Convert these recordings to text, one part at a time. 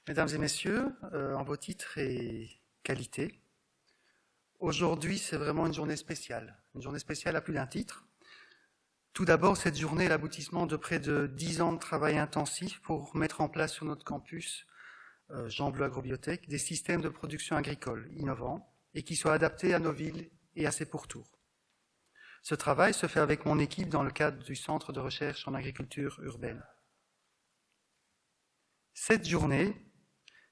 Mesdames et messieurs, en vos titres et qualités, aujourd'hui c'est vraiment une journée spéciale à plus d'un titre. Tout d'abord, cette journée est l'aboutissement de près de 10 ans de travail intensif pour mettre en place sur notre campus Jean Bleu Agrobiotech des systèmes de production agricole innovants et qui soient adaptés à nos villes et à ses pourtours. Ce travail se fait avec mon équipe dans le cadre du Centre de recherche en agriculture urbaine. Cette journée,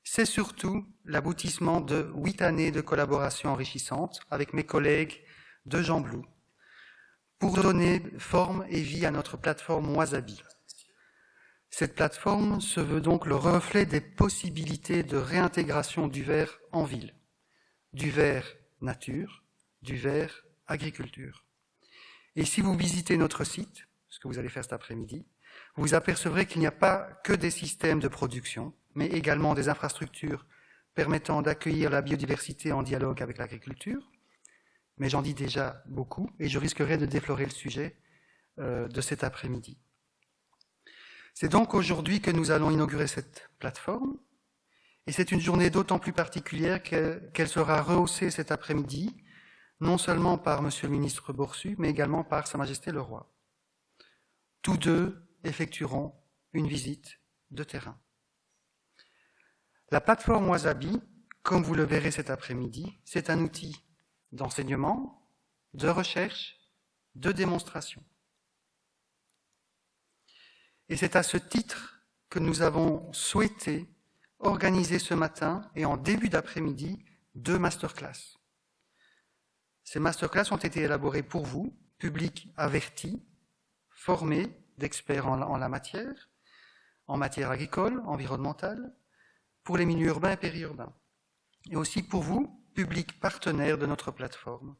c'est surtout l'aboutissement de 8 années de collaboration enrichissante avec mes collègues de Jean Bleu pour donner forme et vie à notre plateforme Wasabi. Cette plateforme se veut donc le reflet des possibilités de réintégration du vert en ville, du vert nature, du vert agriculture. Et si vous visitez notre site, ce que vous allez faire cet après-midi, vous vous apercevrez qu'il n'y a pas que des systèmes de production, mais également des infrastructures permettant d'accueillir la biodiversité en dialogue avec l'agriculture. Mais j'en dis déjà beaucoup et je risquerais de déflorer le sujet de cet après-midi. C'est donc aujourd'hui que nous allons inaugurer cette plateforme et c'est une journée d'autant plus particulière qu'elle sera rehaussée cet après-midi, non seulement par Monsieur le ministre Borsu, mais également par Sa Majesté le Roi. Tous deux effectueront une visite de terrain. La plateforme Wasabi, comme vous le verrez cet après-midi, c'est un outil d'enseignement, de recherche, de démonstration. Et c'est à ce titre que nous avons souhaité organiser ce matin et en début d'après-midi 2 masterclass. Ces masterclass ont été élaborées pour vous, public averti, formé d'experts en la matière, en matière agricole, environnementale, pour les milieux urbains et périurbains, et aussi pour vous, public partenaire de notre plateforme.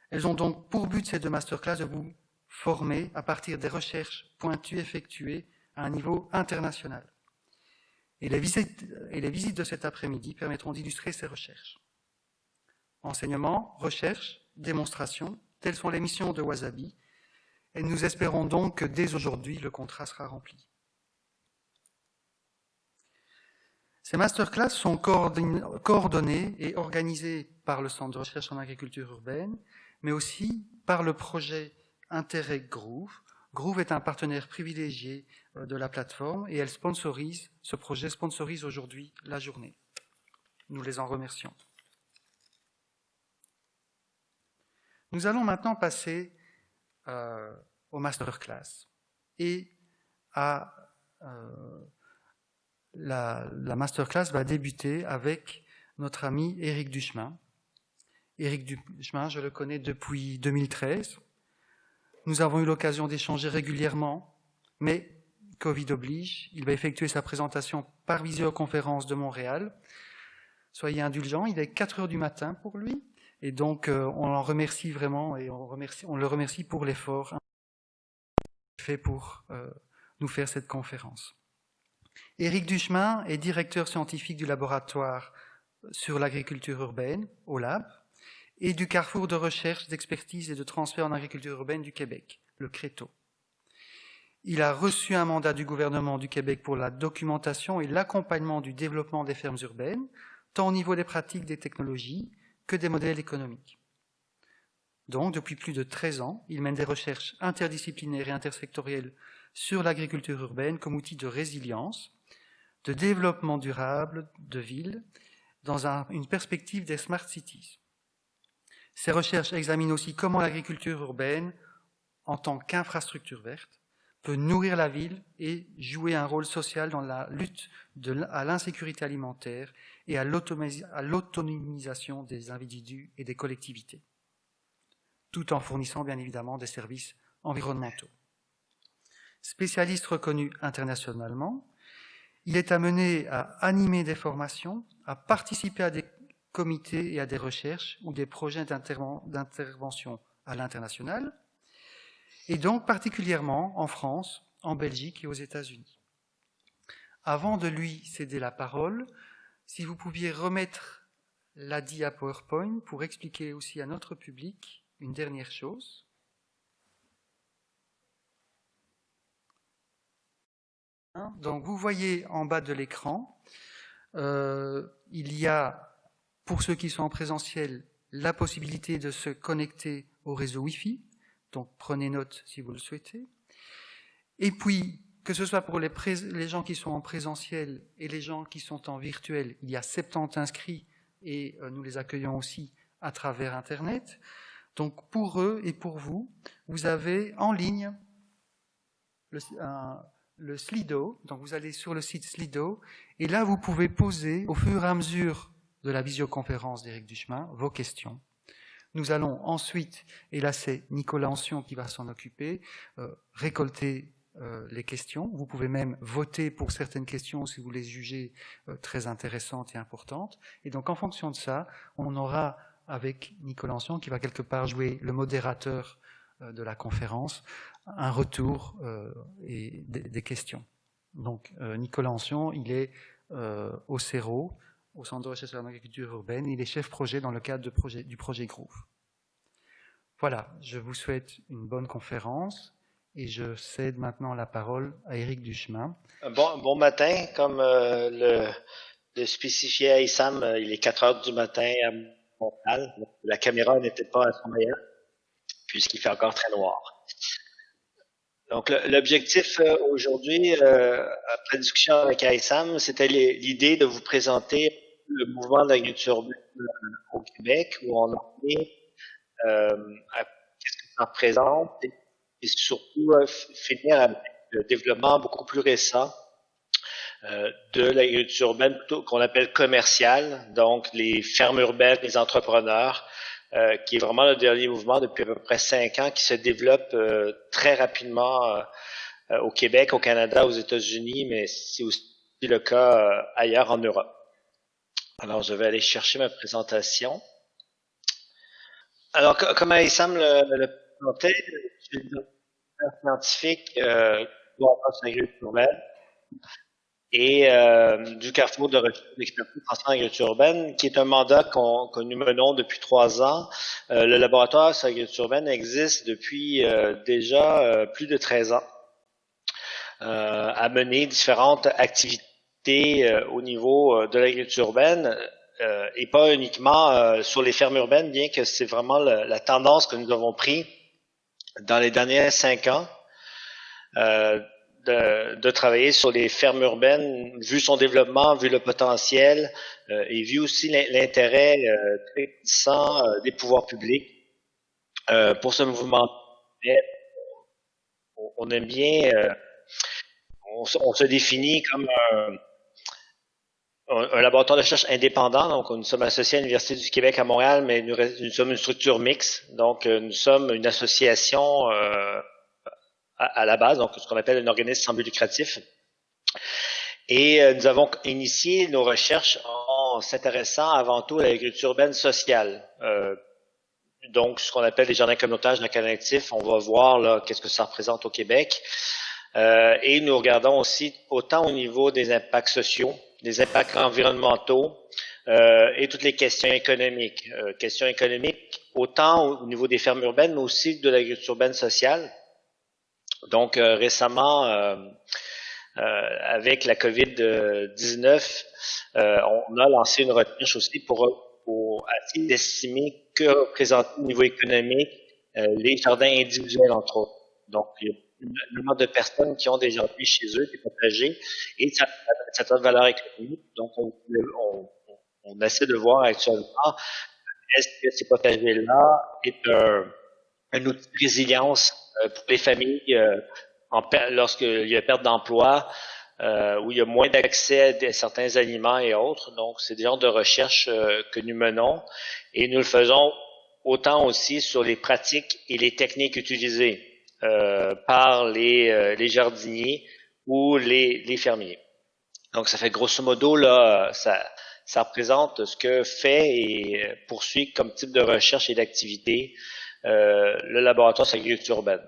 Elles ont donc pour but, ces 2 masterclass, de vous former à partir des recherches pointues effectuées à un niveau international. Et les visites de cet après-midi permettront d'illustrer ces recherches. Enseignement, recherche, démonstration, telles sont les missions de Wasabi, et nous espérons donc que dès aujourd'hui, le contrat sera rempli. Ces masterclass sont coordonnées et organisées par le Centre de recherche en agriculture urbaine, mais aussi par le projet Interreg Groove. Groove est un partenaire privilégié de la plateforme et ce projet sponsorise aujourd'hui la journée. Nous les en remercions. Nous allons maintenant passer au masterclass et la masterclass va débuter avec notre ami Éric Duchemin. Éric Duchemin, je le connais depuis 2013. Nous avons eu l'occasion d'échanger régulièrement, mais Covid oblige, il va effectuer sa présentation par visioconférence de Montréal. Soyez indulgents, il est 4 heures du matin pour lui, et donc on l'en remercie vraiment et on le remercie pour l'effort fait pour nous faire cette conférence. Éric Duchemin est directeur scientifique du laboratoire sur l'agriculture urbaine, au LAB, et du Carrefour de recherche, d'expertise et de transfert en agriculture urbaine du Québec, le CRETO. Il a reçu un mandat du gouvernement du Québec pour la documentation et l'accompagnement du développement des fermes urbaines, tant au niveau des pratiques, des technologies, que des modèles économiques. Donc, depuis plus de 13 ans, il mène des recherches interdisciplinaires et intersectorielles sur l'agriculture urbaine comme outil de résilience, de développement durable de villes, dans une perspective des smart cities. Ces recherches examinent aussi comment l'agriculture urbaine, en tant qu'infrastructure verte, peut nourrir la ville et jouer un rôle social dans la lutte à l'insécurité alimentaire et à l'autonomisation des individus et des collectivités, tout en fournissant bien évidemment des services environnementaux. Spécialiste reconnu internationalement, il est amené à animer des formations, à participer à des comités et à des recherches ou des projets d'intervention à l'international, et donc particulièrement en France, en Belgique et aux États-Unis. Avant de lui céder la parole, si vous pouviez remettre la dia PowerPoint pour expliquer aussi à notre public une dernière chose. Donc vous voyez en bas de l'écran Il y a, pour ceux qui sont en présentiel, la possibilité de se connecter au réseau Wi-Fi. Donc prenez note si vous le souhaitez. Et puis, que ce soit pour les gens qui sont en présentiel et les gens qui sont en virtuel, il y a 70 inscrits et nous les accueillons aussi à travers Internet. Donc pour eux et pour vous, vous avez en ligne le Slido. Donc vous allez sur le site Slido et là vous pouvez poser au fur et à mesure de la visioconférence d'Éric Duchemin vos questions. Nous allons ensuite, et là c'est Nicolas Ancion qui va s'en occuper, récolter les questions. Vous pouvez même voter pour certaines questions si vous les jugez très intéressantes et importantes. Et donc en fonction de ça, on aura avec Nicolas Ancion, qui va quelque part jouer le modérateur de la conférence, un retour et des questions. Donc Nicolas Ancion, il est au CERO, au Centre de recherche sur l'agriculture urbaine. Il est chef projet dans le cadre du projet Groove. Voilà, je vous souhaite une bonne conférence et je cède maintenant la parole à Éric Duchemin. Bon matin, comme le spécifiait Aïssam, il est 4 heures du matin à Montréal. La caméra n'était pas à son meilleur puisqu'il fait encore très noir. Donc l'objectif aujourd'hui, après discussion avec Aïssam, c'était l'idée de vous présenter le mouvement de l'agriculture urbaine au Québec, où on en est, qu'est-ce que ça représente, et surtout finir avec le développement beaucoup plus récent de l'agriculture urbaine qu'on appelle commerciale, donc les fermes urbaines, les entrepreneurs, qui est vraiment le dernier mouvement depuis à peu près 5 ans, qui se développe très rapidement au Québec, au Canada, aux États-Unis, mais c'est aussi le cas ailleurs en Europe. Alors, je vais aller chercher ma présentation. Alors, comme Aïssam le présentait, je suis un scientifique en agriculture urbaine et du Carrefour de recherche d'expertise en agriculture urbaine, qui est un mandat que nous menons depuis 3 ans. Le laboratoire sur l'agriculture urbaine existe depuis déjà plus de 13 ans, à mener différentes activités au niveau de l'agriculture urbaine, et pas uniquement sur les fermes urbaines, bien que c'est vraiment la tendance que nous avons pris dans les derniers 5 ans. De travailler sur les fermes urbaines, vu son développement, vu le potentiel, et vu aussi l'intérêt très puissant des pouvoirs publics pour ce mouvement. On aime bien, on se définit comme un laboratoire de recherche indépendant. Donc, nous sommes associés à l'Université du Québec à Montréal, mais nous sommes une structure mixte. Donc, nous sommes une association à la base, donc ce qu'on appelle un organisme sans but lucratif. Et nous avons initié nos recherches en s'intéressant avant tout à l'agriculture urbaine sociale. Donc, ce qu'on appelle les jardins communautaires, jardins collectifs, on va voir là qu'est-ce que ça représente au Québec. Et nous regardons aussi autant au niveau des impacts sociaux, des impacts environnementaux et toutes les questions économiques. Questions économiques autant au niveau des fermes urbaines, mais aussi de l'agriculture urbaine sociale. Donc, récemment, avec la COVID-19, on a lancé une recherche aussi pour essayer d'estimer que représentent au niveau économique les jardins individuels, entre autres. Donc, il y a le nombre de personnes qui ont des jardins chez eux, des potagers, et ça a une valeur économique. Donc, on essaie de voir actuellement, est-ce que ces potagers-là est un outil de résilience pour les familles lorsqu'il y a perte d'emploi, où il y a moins d'accès à certains aliments et autres. Donc, c'est des genres de recherches que nous menons et nous le faisons autant aussi sur les pratiques et les techniques utilisées par les jardiniers ou les fermiers. Donc, ça fait grosso modo, là, ça représente ce que fait et poursuit comme type de recherche et d'activité le laboratoire sur l'agriculture urbaine.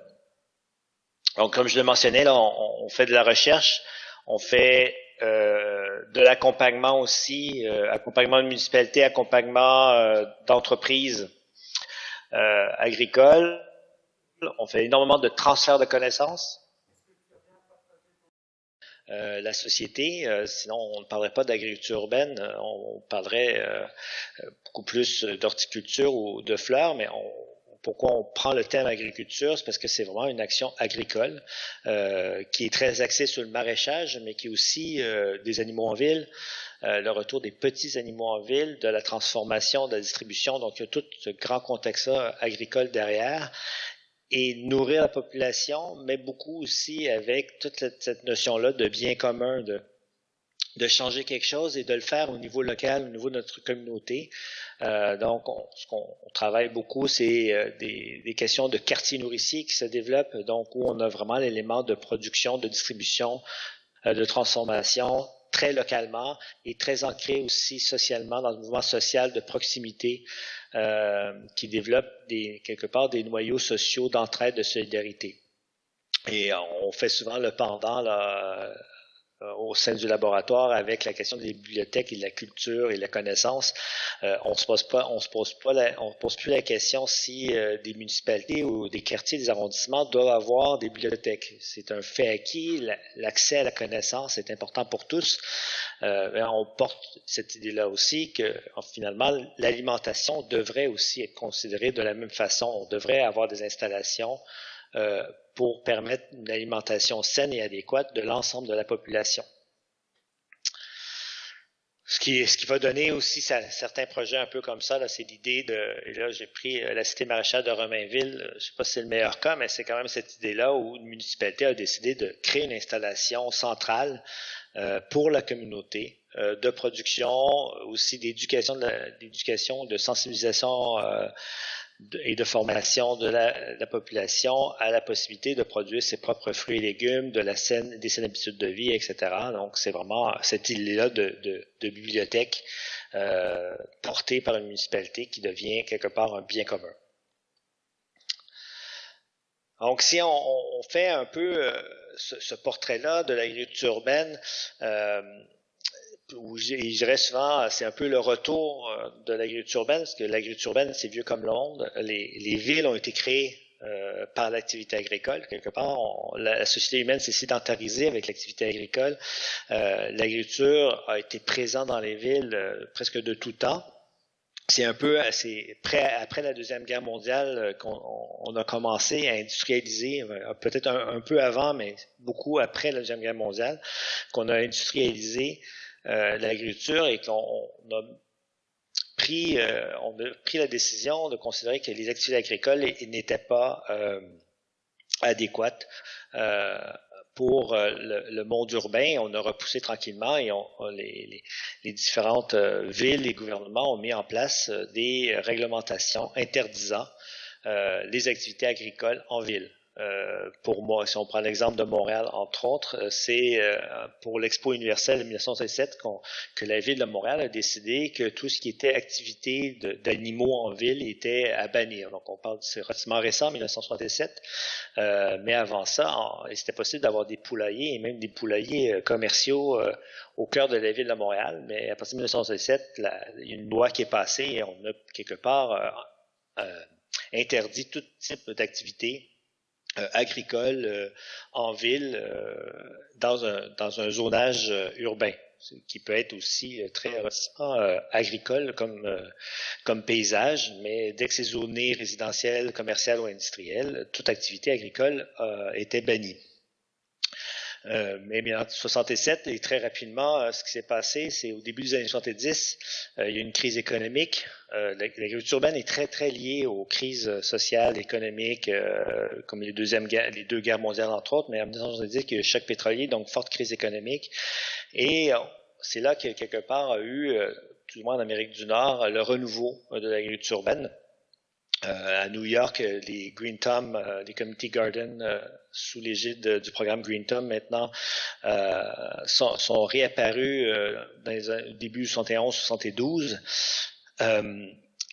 Donc, comme je le mentionnais, là, on fait de la recherche, on fait de l'accompagnement aussi, accompagnement de municipalités, accompagnement d'entreprises agricoles. On fait énormément de transfert de connaissances. la société. Sinon, on ne parlerait pas d'agriculture urbaine, on parlerait beaucoup plus d'horticulture ou de fleurs, mais pourquoi on prend le thème agriculture? C'est parce que c'est vraiment une action agricole qui est très axée sur le maraîchage, mais qui est aussi des animaux en ville, le retour des petits animaux en ville, de la transformation, de la distribution. Donc, il y a tout ce grand contexte-là agricole derrière. Et nourrir la population, mais beaucoup aussi avec toute cette notion-là de bien commun, de changer quelque chose et de le faire au niveau local, au niveau de notre communauté. Donc, ce qu'on travaille beaucoup, c'est des questions de quartier nourricier qui se développent, donc où on a vraiment l'élément de production, de distribution, de transformation très localement et très ancré aussi socialement dans le mouvement social de proximité qui développe quelque part des noyaux sociaux d'entraide, de solidarité. Et on fait souvent le pendant là, au sein du laboratoire avec la question des bibliothèques et de la culture et de la connaissance. On se pose plus la question si des municipalités ou des quartiers, des arrondissements doivent avoir des bibliothèques. C'est un fait acquis. L'accès à la connaissance est important pour tous. On porte cette idée-là aussi que finalement l'alimentation devrait aussi être considérée de la même façon. On devrait avoir des installations pour permettre une alimentation saine et adéquate de l'ensemble de la population. Ce qui va donner aussi certains projets un peu comme ça, là, c'est l'idée et là j'ai pris la cité maraîchère de Romainville, je ne sais pas si c'est le meilleur cas, mais c'est quand même cette idée-là où une municipalité a décidé de créer une installation centrale pour la communauté de production, aussi d'éducation, de sensibilisation et de formation de la population à la possibilité de produire ses propres fruits et légumes, des saines habitudes de vie, etc. Donc, c'est vraiment cette idée-là de bibliothèque portée par une municipalité qui devient quelque part un bien commun. Donc, si on fait un peu ce portrait-là de l'agriculture urbaine, où je dirais souvent, c'est un peu le retour de l'agriculture urbaine, parce que l'agriculture urbaine, c'est vieux comme le monde. Les villes ont été créées par l'activité agricole, quelque part. La société humaine s'est sédentarisée avec l'activité agricole. L'agriculture a été présente dans les villes presque de tout temps. C'est un peu après la Deuxième Guerre mondiale qu'on a commencé à industrialiser, peut-être un peu avant, mais beaucoup après la Deuxième Guerre mondiale, qu'on a industrialisé l'agriculture et qu'on a pris la décision de considérer que les activités agricoles n'étaient pas adéquates pour le monde urbain. On a repoussé tranquillement et les différentes villes et gouvernements ont mis en place des réglementations interdisant les activités agricoles en ville. Pour moi, si on prend l'exemple de Montréal, entre autres, c'est pour l'Expo universelle de 1967 que la ville de Montréal a décidé que tout ce qui était activité d'animaux en ville était à bannir. Donc, c'est relativement récent, 1967, mais avant ça, c'était possible d'avoir des poulaillers et même des poulaillers commerciaux au cœur de la ville de Montréal. Mais à partir de 1967, il y a une loi qui est passée et on a quelque part interdit tout type d'activité agricole en ville dans un zonage urbain, qui peut être aussi très agricole comme paysage, mais dès que c'est zoné résidentiel, commercial ou industriel, toute activité agricole était bannie. Mais en 1967, et très rapidement, ce qui s'est passé, c'est au début des années 70, il y a eu une crise économique. L'agriculture urbaine est très, très liée aux crises sociales, économiques, comme les deux guerres mondiales, entre autres, mais en 1970, il y a eu le choc pétrolier, donc forte crise économique. Et c'est là qu'il y a quelque part a eu, tout du moins en Amérique du Nord, le renouveau de l'agriculture urbaine. À New York, les Green Thumb, les Community Gardens, sous l'égide du programme Green Thumb maintenant, sont réapparus dans les débuts 71-72.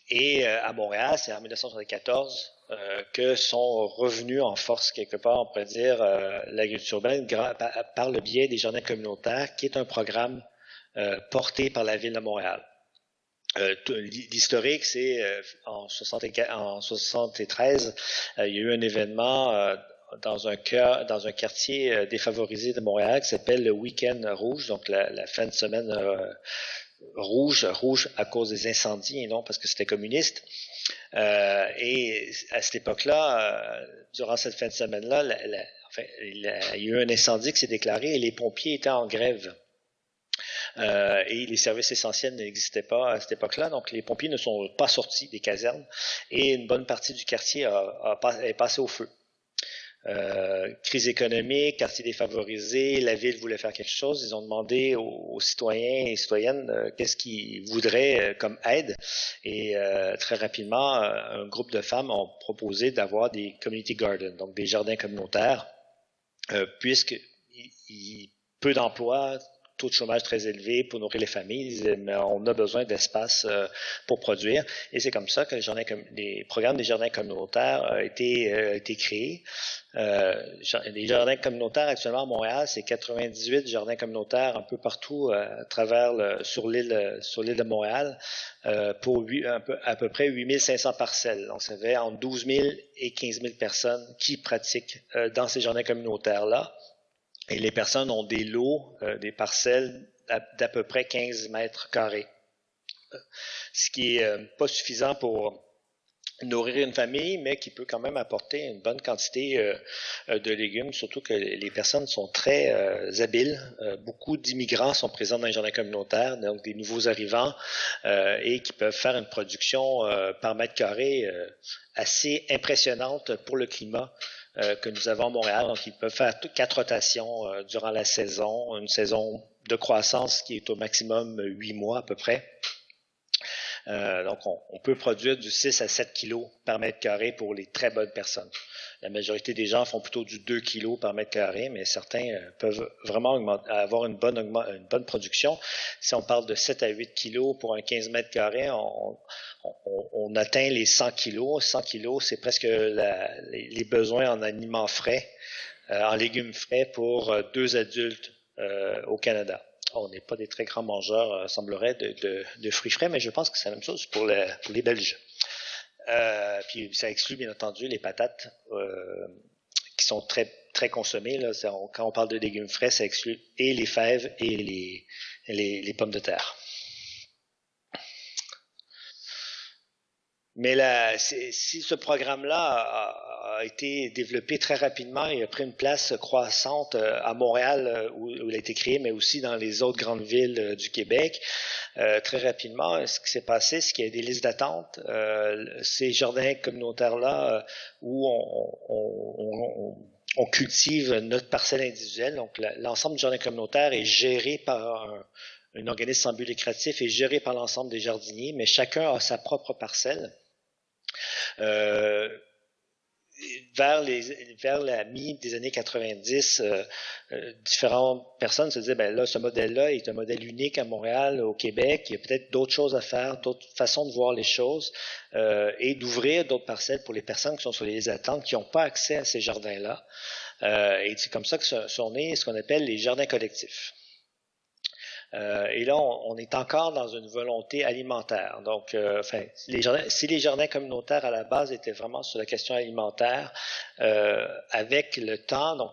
Et à Montréal, c'est en 1974 que sont revenus en force quelque part, on pourrait dire, l'agriculture urbaine par le biais des jardins communautaires, qui est un programme porté par la Ville de Montréal. L'historique, c'est en 73, il y a eu un événement dans un quartier défavorisé de Montréal qui s'appelle le Week-end rouge, donc la fin de semaine rouge à cause des incendies et non parce que c'était communiste. Et à cette époque-là, durant cette fin de semaine-là, il y a eu un incendie qui s'est déclaré et les pompiers étaient en grève. Et les services essentiels n'existaient pas à cette époque-là, donc les pompiers ne sont pas sortis des casernes et une bonne partie du quartier est passée au feu. Crise économique, quartier défavorisé, la ville voulait faire quelque chose. Ils ont demandé aux citoyens et citoyennes qu'est-ce qu'ils voudraient comme aide. Et très rapidement, un groupe de femmes ont proposé d'avoir des community gardens, donc des jardins communautaires, puisque peu d'emplois, taux de chômage très élevé pour nourrir les familles, mais on a besoin d'espace pour produire. Et c'est comme ça que les programmes des jardins communautaires ont été créés. Les jardins communautaires actuellement à Montréal, c'est 98 jardins communautaires un peu partout à travers sur l'île de Montréal pour à peu près 8500 parcelles. Donc ça fait entre 12 000 et 15 000 personnes qui pratiquent dans ces jardins communautaires-là. Et les personnes ont des lots, des parcelles d'à peu près 15 mètres carrés. Ce qui est pas suffisant pour nourrir une famille, mais qui peut quand même apporter une bonne quantité de légumes, surtout que les personnes sont très habiles. Beaucoup d'immigrants sont présents dans les jardins communautaires, donc des nouveaux arrivants, et qui peuvent faire une production par mètre carré assez impressionnante pour le climat que nous avons à Montréal. Donc, ils peuvent faire 4 rotations durant la saison, une saison de croissance qui est au maximum 8 mois à peu près. Donc, on peut produire du 6 à 7 kilos par mètre carré pour les très bonnes personnes. La majorité des gens font plutôt du 2 kilos par mètre carré, mais certains peuvent vraiment avoir une bonne production. Si on parle de 7 à 8 kilos pour un 15 mètres carrés, on atteint les 100 kilos. 100 kilos, c'est presque les besoins en aliments frais, en légumes frais pour 2 adultes au Canada. On n'est pas des très grands mangeurs, semblerait, de fruits frais, mais je pense que c'est la même chose pour les Belges. Puis ça exclut bien entendu les patates qui sont très très consommées. Là. Quand on parle de légumes frais, ça exclut et les fèves et les pommes de terre. Mais si ce programme-là a été développé très rapidement et a pris une place croissante à Montréal où il a été créé, mais aussi dans les autres grandes villes du Québec, très rapidement, ce qui s'est passé, c'est qu'il y a des listes d'attente. Ces jardins communautaires-là où on cultive notre parcelle individuelle, donc l'ensemble du jardin communautaire est géré par un organisme sans but lucratif et géré par l'ensemble des jardiniers, mais chacun a sa propre parcelle. Vers la mi des années 90, différentes personnes se disaient, ben là, ce modèle-là est un modèle unique à Montréal, au Québec. Il y a peut-être d'autres choses à faire, d'autres façons de voir les choses, et d'ouvrir d'autres parcelles pour les personnes qui sont sur les listes d'attente, qui n'ont pas accès à ces jardins-là. Et c'est comme ça que sont nés ce qu'on appelle les jardins collectifs. Et là, on est encore dans une volonté alimentaire. Donc, si les jardins communautaires à la base étaient vraiment sur la question alimentaire, avec le temps, donc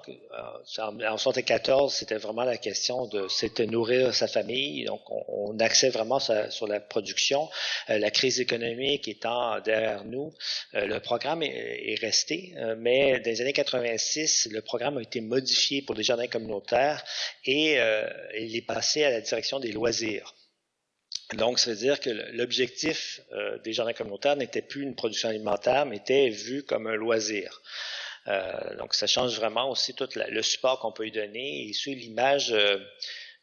en 1974, c'était vraiment la question c'était nourrir sa famille. Donc, on axait vraiment sur la production. La crise économique étant derrière nous, le programme est resté, mais dans les années 86, le programme a été modifié pour les jardins communautaires et il est passé à la direction des loisirs. Donc, ça veut dire que l'objectif des jardins communautaires n'était plus une production alimentaire, mais était vu comme un loisir. Donc, ça change vraiment aussi tout le support qu'on peut y donner et sur l'image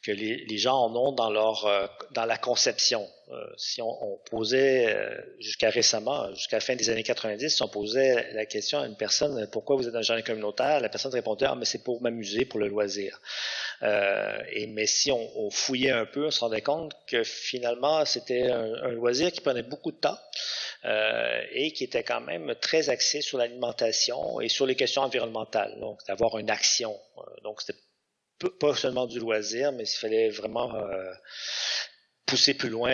que les gens en ont dans la conception. Si on posait, jusqu'à récemment, jusqu'à la fin des années 90, si on posait la question à une personne, pourquoi vous êtes dans un jardin communautaire, la personne répondait, mais c'est pour m'amuser, pour le loisir. Mais si on fouillait un peu, on se rendait compte que finalement, c'était un loisir qui prenait beaucoup de temps et qui était quand même très axé sur l'alimentation et sur les questions environnementales, donc d'avoir une action. Donc, c'était pas seulement du loisir, mais il fallait vraiment pousser plus loin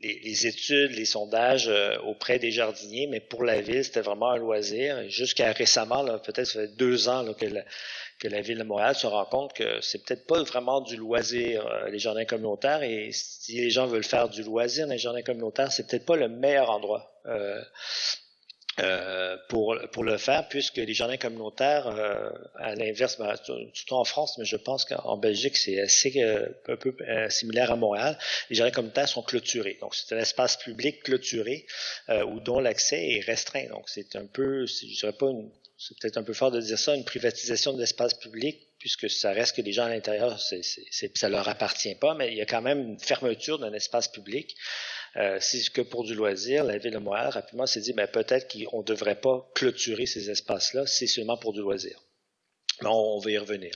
les études, les sondages auprès des jardiniers, mais pour la ville, c'était vraiment un loisir. Jusqu'à récemment, là, peut-être ça fait 2 ans là, que la ville de Montréal se rend compte que c'est peut-être pas vraiment du loisir, les jardins communautaires, et si les gens veulent faire du loisir dans les jardins communautaires, c'est peut-être pas le meilleur endroit pour le faire, puisque les jardins communautaires, à l'inverse, surtout en France, mais je pense qu'en Belgique, c'est assez un peu similaire à Montréal, les jardins communautaires sont clôturés. Donc, c'est un espace public clôturé où dont l'accès est restreint. Donc, c'est un peu, je dirais pas c'est peut-être un peu fort de dire ça, une privatisation de l'espace public, puisque ça reste que les gens à l'intérieur, ça leur appartient pas, mais il y a quand même une fermeture d'un espace public. Si c'est que pour du loisir, la Ville de Montréal, rapidement, s'est dit, peut-être qu'on ne devrait pas clôturer ces espaces-là, c'est seulement pour du loisir. Mais on va y revenir.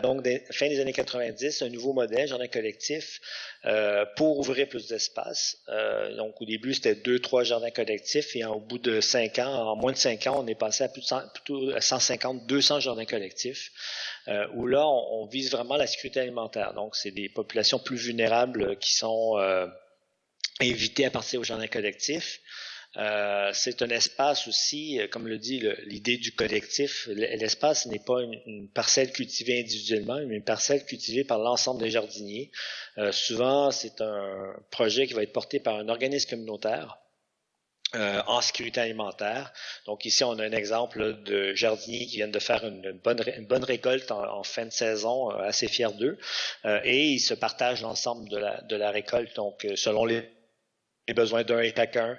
Donc, fin des années 90, un nouveau modèle, jardin collectif, pour ouvrir plus d'espace. Donc, au début, c'était 2-3 jardins collectifs, et au bout de 5 ans, en moins de 5 ans, on est passé à plutôt 150, 200 jardins collectifs, où là, on vise vraiment la sécurité alimentaire. Donc, c'est des populations plus vulnérables qui sont invitées à participer au jardin collectif. C'est un espace aussi, comme le dit l'idée du collectif, l'espace n'est pas une parcelle cultivée individuellement, mais une parcelle cultivée par l'ensemble des jardiniers. Souvent, c'est un projet qui va être porté par un organisme communautaire en sécurité alimentaire. Donc ici, on a un exemple là, de jardiniers qui viennent de faire une bonne récolte en fin de saison, assez fiers d'eux, et ils se partagent l'ensemble de la récolte, donc selon les besoins d'un et chacun,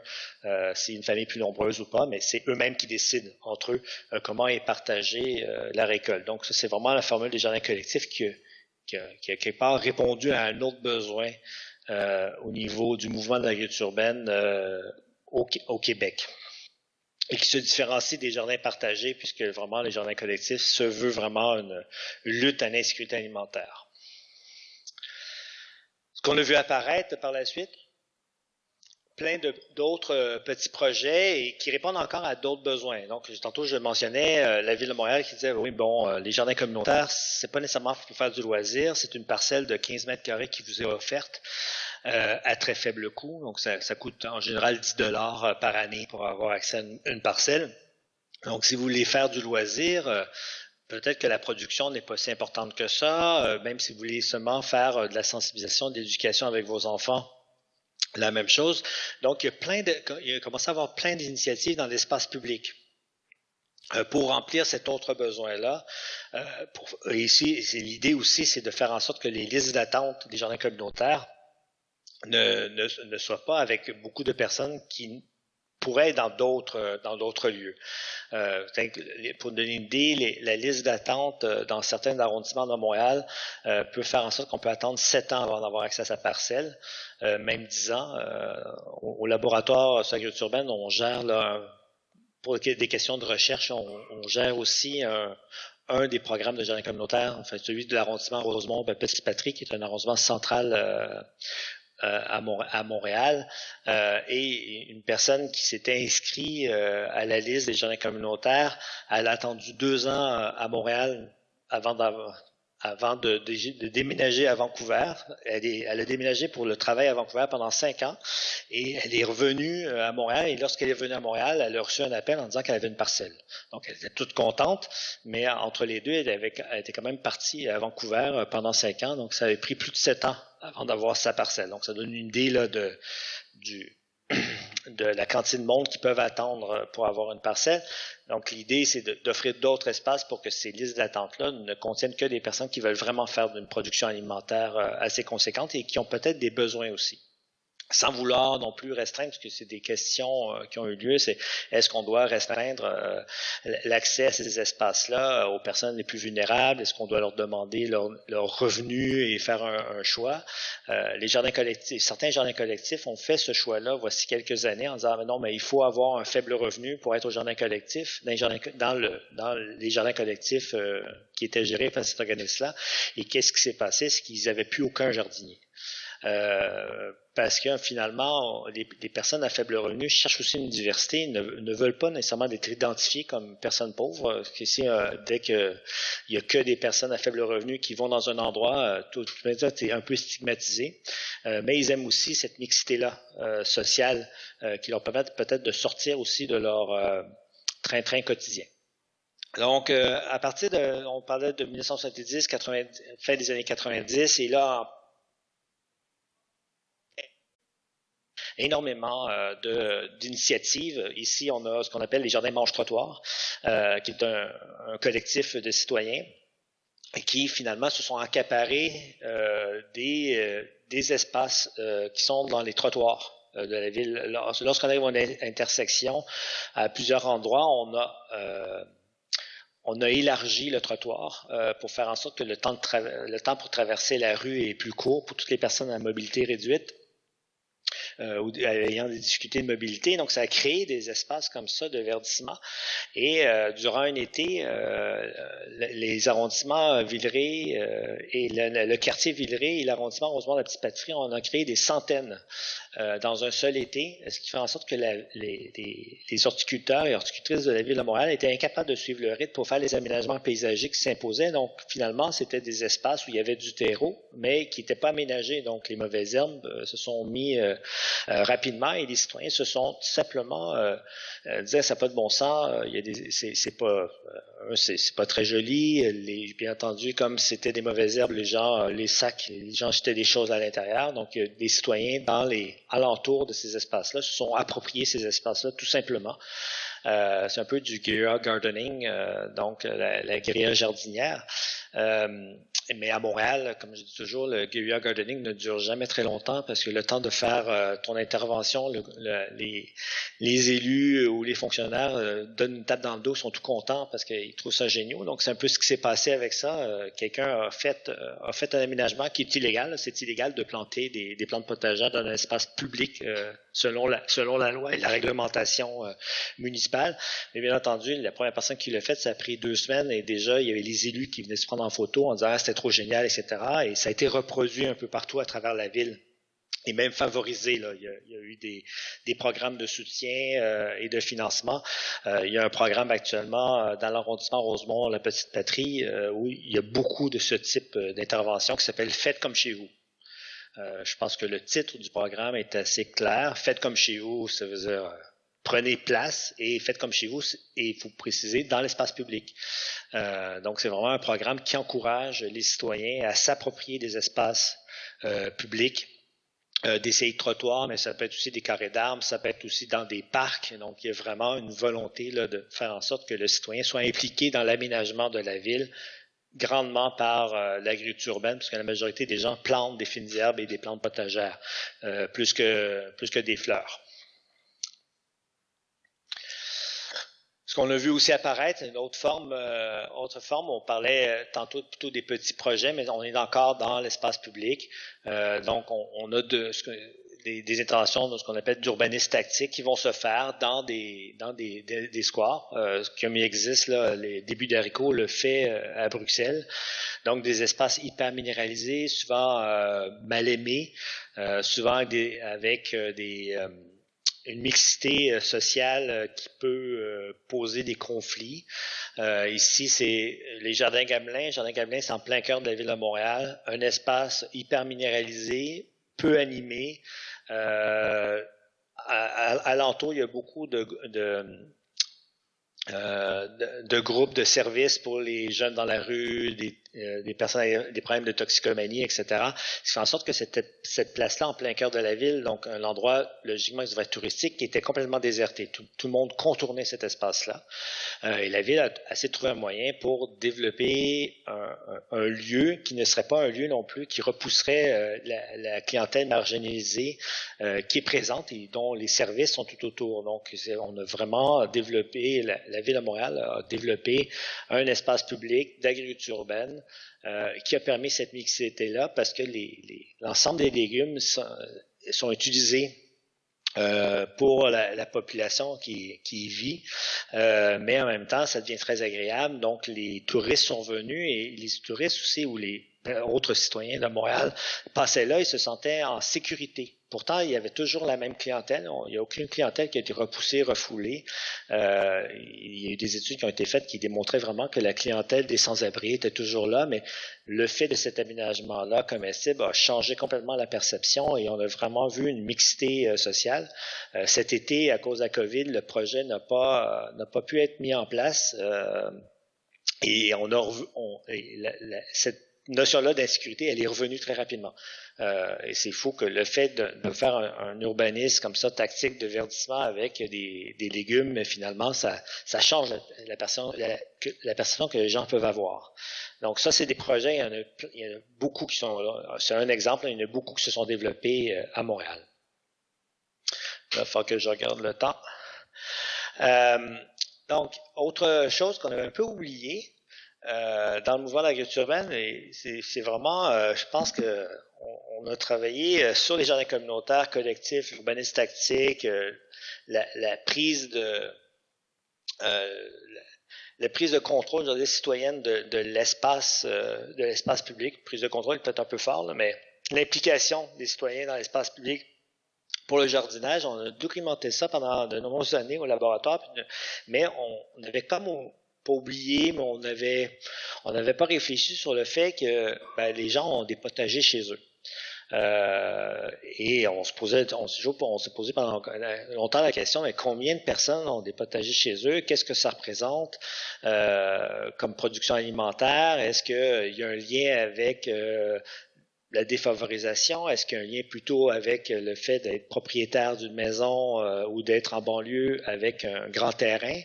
c'est une famille plus nombreuse ou pas, mais c'est eux-mêmes qui décident entre eux comment est partagée la récolte. Donc ça, c'est vraiment la formule des jardins collectifs qui a quelque part répondu à un autre besoin au niveau du mouvement de l'agriculture urbaine au Québec, et qui se différencie des jardins partagés, puisque vraiment les jardins collectifs se veut vraiment une lutte à l'insécurité alimentaire. Ce qu'on a vu apparaître par la suite, plein d'autres petits projets et qui répondent encore à d'autres besoins. Donc, tantôt, je mentionnais la Ville de Montréal qui disait, oui, les jardins communautaires, c'est pas nécessairement pour faire du loisir, c'est une parcelle de 15 mètres carrés qui vous est offerte à très faible coût. Donc, ça coûte en général 10 $ par année pour avoir accès à une parcelle. Donc, si vous voulez faire du loisir, peut-être que la production n'est pas si importante que ça, même si vous voulez seulement faire de la sensibilisation, de l'éducation avec vos enfants, la même chose. Donc, il a commencé à avoir plein d'initiatives dans l'espace public pour remplir cet autre besoin-là. Ici, l'idée aussi, c'est de faire en sorte que les listes d'attente des jardins communautaires ne soient pas avec beaucoup de personnes qui pourraient être dans d'autres lieux. Pour donner une idée, la liste d'attente dans certains arrondissements de Montréal peut faire en sorte qu'on peut attendre 7 ans avant d'avoir accès à sa parcelle, même 10 ans. Au laboratoire sur l'agriculture urbaine, on gère là, pour des questions de recherche, on gère aussi un des programmes de jardin communautaire, en fait, celui de l'arrondissement Rosemont-Petit-Patrie, qui est un arrondissement central à Montréal, et une personne qui s'était inscrite à la liste des jardins communautaires, elle a attendu 2 ans à Montréal avant de déménager à Vancouver. Elle a déménagé pour le travail à Vancouver pendant 5 ans, et elle est revenue à Montréal, et lorsqu'elle est revenue à Montréal, elle a reçu un appel en disant qu'elle avait une parcelle. Donc, elle était toute contente, mais entre les deux, elle était quand même partie à Vancouver pendant 5 ans, donc ça avait pris plus de 7 ans avant d'avoir sa parcelle. Donc, ça donne une idée là, de la quantité de monde qui peuvent attendre pour avoir une parcelle. Donc, l'idée, c'est d'offrir d'autres espaces pour que ces listes d'attente-là ne contiennent que des personnes qui veulent vraiment faire une production alimentaire assez conséquente et qui ont peut-être des besoins aussi. Sans vouloir non plus restreindre, parce que c'est des questions qui ont eu lieu, c'est est-ce qu'on doit restreindre l'accès à ces espaces-là aux personnes les plus vulnérables? Est-ce qu'on doit leur demander leur revenu et faire un choix? Les jardins collectifs, certains jardins collectifs ont fait ce choix-là voici quelques années en disant non, mais il faut avoir un faible revenu pour être au jardin collectif, dans les jardins collectifs qui étaient gérés par cet organisme-là. Et qu'est-ce qui s'est passé? C'est qu'ils n'avaient plus aucun jardinier. Parce que finalement, les personnes à faible revenu cherchent aussi une diversité, ne veulent pas nécessairement être identifiées comme personnes pauvres. Ici, dès qu'il n'y a que des personnes à faible revenu qui vont dans un endroit, tout est un peu stigmatisé. mais ils aiment aussi cette mixité-là sociale qui leur permet peut-être de sortir aussi de leur train-train quotidien. Donc, à partir de, on parlait de 1970, fin des années 90, et là, énormément d'initiatives. Ici, on a ce qu'on appelle les Jardins Mange-Trottoirs, qui est un collectif de citoyens qui, finalement, se sont accaparés des espaces qui sont dans les trottoirs de la ville. Lorsqu'on arrive à une intersection, à plusieurs endroits, on a élargi le trottoir pour faire en sorte que le temps pour traverser la rue est plus court pour toutes les personnes à mobilité réduite ou ayant des difficultés de mobilité. Donc, ça a créé des espaces comme ça de verdissement. Et durant un été, les arrondissements Villeray et le quartier Villeray et l'arrondissement Rosemont-la-Petite-Patrie, on a créé des centaines dans un seul été, ce qui fait en sorte que les horticulteurs et horticultrices de la ville de Montréal étaient incapables de suivre le rythme pour faire les aménagements paysagers qui s'imposaient. Donc, finalement, c'était des espaces où il y avait du terreau, mais qui n'étaient pas aménagés. Donc, les mauvaises herbes se sont mis rapidement et les citoyens se sont tout simplement disaient ça n'a pas de bon sens, c'est pas très joli. Bien entendu, comme c'était des mauvaises herbes, les gens jetaient des choses à l'intérieur. Donc, les citoyens dans les alentours de ces espaces-là se sont appropriés ces espaces-là tout simplement. C'est un peu du guerrilla gardening, donc la guérilla jardinière. Mais à Montréal, comme je dis toujours, le guerrilla gardening ne dure jamais très longtemps parce que le temps de faire ton intervention, les élus ou les fonctionnaires donnent une tape dans le dos, sont tout contents parce qu'ils trouvent ça génial. Donc c'est un peu ce qui s'est passé avec ça. Quelqu'un a fait un aménagement qui est illégal. C'est illégal de planter des plantes potagères dans un espace public selon la loi et la réglementation municipale. Mais bien entendu, la première personne qui l'a fait, ça a pris 2 semaines et déjà il y avait les élus qui venaient se prendre en photo en disant ah, c'était trop génial, etc. Et ça a été reproduit un peu partout à travers la ville. Et même favorisé. Là. Il y a eu des programmes de soutien et de financement. Il y a un programme actuellement dans l'arrondissement Rosemont, la Petite-Patrie, où il y a beaucoup de ce type d'intervention qui s'appelle « Faites comme chez vous ». Je pense que le titre du programme est assez clair. « Faites comme chez vous », ça veut dire prenez place et faites comme chez vous, et il faut préciser, dans l'espace public. Donc, c'est vraiment un programme qui encourage les citoyens à s'approprier des espaces publics, des trottoirs, mais ça peut être aussi des carrés d'arbres, ça peut être aussi dans des parcs. Donc, il y a vraiment une volonté là, de faire en sorte que le citoyen soit impliqué dans l'aménagement de la ville, grandement par l'agriculture urbaine, puisque la majorité des gens plantent des fines herbes et des plantes potagères, plus que des fleurs. Ce qu'on a vu aussi apparaître, une autre forme, on parlait tantôt plutôt des petits projets, mais on est encore dans l'espace public. Donc, on a des interventions de ce qu'on appelle d'urbanisme tactique qui vont se faire dans des squares, comme il existe là, les débuts d'haricots le fait à Bruxelles. Donc, des espaces hyper minéralisés, souvent mal aimés, souvent avec une mixité sociale qui peut poser des conflits. Ici, c'est les Jardins Gamelin. Jardins Gamelin, c'est en plein cœur de la ville de Montréal. Un espace hyper minéralisé, peu animé. Alentour, il y a beaucoup de groupes de services pour les jeunes dans la rue, des personnes avec des problèmes de toxicomanie, etc. Ce qui fait en sorte que cette place-là, en plein cœur de la ville, donc un endroit logiquement qui devrait être touristique, qui était complètement déserté. Tout le monde contournait cet espace-là. Et la ville a essayé de trouver un moyen pour développer un lieu qui ne serait pas un lieu non plus qui repousserait la clientèle marginalisée qui est présente et dont les services sont tout autour. Donc, on a vraiment développé, la ville de Montréal a développé un espace public d'agriculture urbaine qui a permis cette mixité-là parce que l'ensemble des légumes sont utilisés pour la population qui y vit, mais en même temps, ça devient très agréable. Donc, les touristes sont venus et les touristes aussi, ou les autres citoyens de Montréal passaient là, ils se sentaient en sécurité. Pourtant, il y avait toujours la même clientèle. Il n'y a aucune clientèle qui a été repoussée, refoulée. Il y a eu des études qui ont été faites qui démontraient vraiment que la clientèle des sans-abri était toujours là, mais le fait de cet aménagement-là comestible a changé complètement la perception et on a vraiment vu une mixité sociale. Cet été, à cause de la COVID, le projet n'a pas pu être mis en place. Et on a revu, cette notion-là d'insécurité, elle est revenue très rapidement. Et c'est fou que le fait de faire un urbanisme comme ça, tactique de verdissement avec des légumes, finalement, ça change la perception que les gens peuvent avoir. Donc ça, c'est des projets, il y en a beaucoup qui sont là. C'est un exemple, il y en a beaucoup qui se sont développés à Montréal. Il va falloir que je regarde le temps. Donc, autre chose qu'on avait un peu oublié dans le mouvement d'agriculture urbaine, c'est vraiment, je pense que on a travaillé sur les jardins communautaires, collectifs, urbanisme tactique, la prise de contrôle, je veux dire, citoyenne de l'espace public. Prise de contrôle est peut-être un peu fort, là, mais l'implication des citoyens dans l'espace public. Pour le jardinage, on a documenté ça pendant de nombreuses années au laboratoire, mais on avait comme pas oublié, mais on n'avait pas réfléchi sur le fait que les gens ont des potagers chez eux. Et on s'est posé pendant longtemps la question, mais combien de personnes ont des potagers chez eux? Qu'est-ce que ça représente comme production alimentaire? Est-ce qu'il y a un lien avec la défavorisation? Est-ce qu'il y a un lien plutôt avec le fait d'être propriétaire d'une maison ou d'être en banlieue avec un grand terrain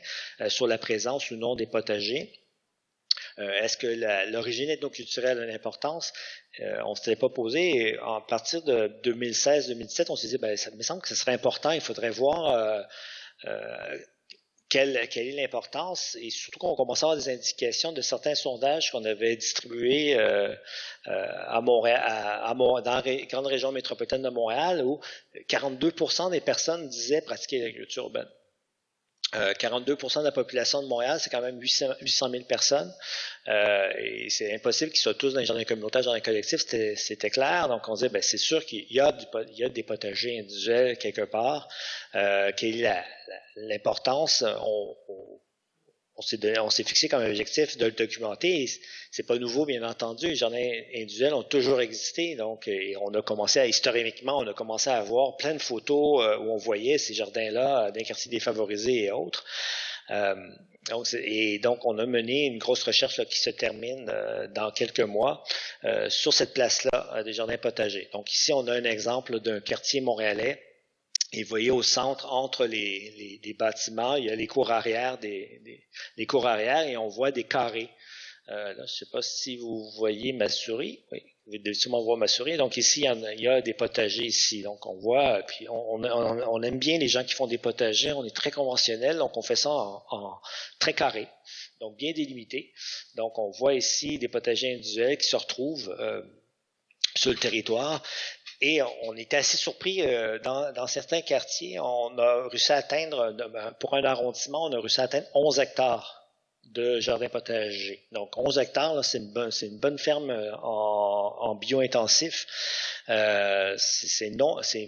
sur la présence ou non des potagers? Est-ce que l'origine ethnoculturelle a une importance? On ne s'était pas posé. Et à partir de 2016-2017, on s'est dit, ça me semble que ce serait important. Il faudrait voir quelle est l'importance, et surtout qu'on commençait à avoir des indications de certains sondages qu'on avait distribués à Montréal, dans la grande région métropolitaine de Montréal, où 42% des personnes disaient pratiquer l'agriculture urbaine. 42% de la population de Montréal, c'est quand même 800 000 personnes. Et c'est impossible qu'ils soient tous dans les jardins communautaires, jardins collectifs, c'était clair. Donc on disait, c'est sûr qu'il y a des potagers individuels quelque part. Quelle est l'importance? On s'est fixé comme objectif de le documenter. C'est pas nouveau, bien entendu. Les jardins individuels ont toujours existé. Donc, et on a commencé historiquement, on a commencé à avoir plein de photos où on voyait ces jardins-là dans les quartiers défavorisés et autres. Donc, on a mené une grosse recherche là, qui se termine dans quelques mois sur cette place-là des jardins potagers. Donc, ici, on a un exemple d'un quartier montréalais. Et vous voyez au centre, entre les bâtiments, il y a les cours arrière les cours arrière et on voit des carrés. Là, je ne sais pas si vous voyez ma souris. Oui, vous devez sûrement voir ma souris. Donc ici, il y a des potagers ici. Donc on voit, puis on aime bien les gens qui font des potagers. On est très conventionnel, donc on fait ça en très carré, donc bien délimité. Donc on voit ici des potagers individuels qui se retrouvent sur le territoire. Et on était assez surpris dans certains quartiers. On a réussi à atteindre, pour un arrondissement, on a réussi à atteindre 11 hectares de jardins potagers. Donc 11 hectares, là, c'est une bonne ferme en bio-intensif. C'est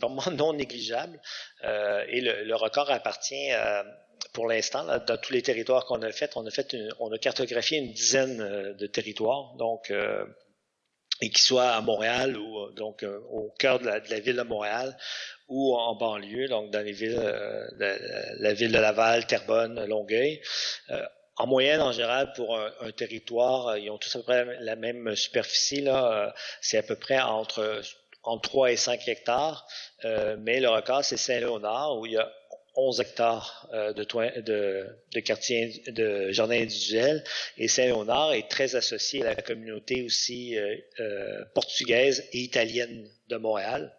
vraiment non négligeable. Et le record appartient pour l'instant, dans tous les territoires qu'on a fait, on a cartographié une dizaine de territoires. Donc et qui soit à Montréal ou donc au cœur de la ville de Montréal ou en banlieue, donc dans les villes, la ville de Laval, Terrebonne, Longueuil. En moyenne, en général, pour un territoire, ils ont tous à peu près la même superficie, là, c'est à peu près entre 3 et 5 hectares, mais le record, c'est Saint-Léonard, où il y a 11 hectares de quartiers de jardins individuels, et Saint-Léonard est très associé à la communauté aussi portugaise et italienne de Montréal.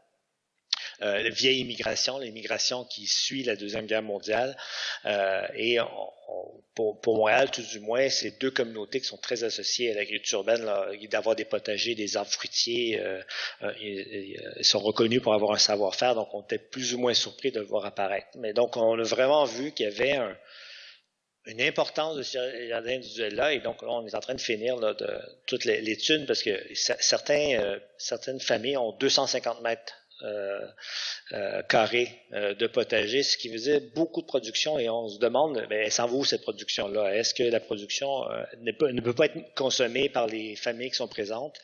La vieille immigration, l'immigration qui suit la Deuxième Guerre mondiale, et pour Montréal, tout du moins, c'est deux communautés qui sont très associées à l'agriculture urbaine, d'avoir des potagers, des arbres fruitiers, ils sont reconnus pour avoir un savoir-faire, donc on était plus ou moins surpris de le voir apparaître. Mais donc, on a vraiment vu qu'il y avait une importance de ce jardin individuel-là, et donc là, on est en train de finir là, de toute l'étude parce que certaines familles ont 250 mètres carrés de potager, ce qui veut dire beaucoup de production, et on se demande, mais elle s'en va où cette production-là? Est-ce que la production ne peut pas être consommée par les familles qui sont présentes?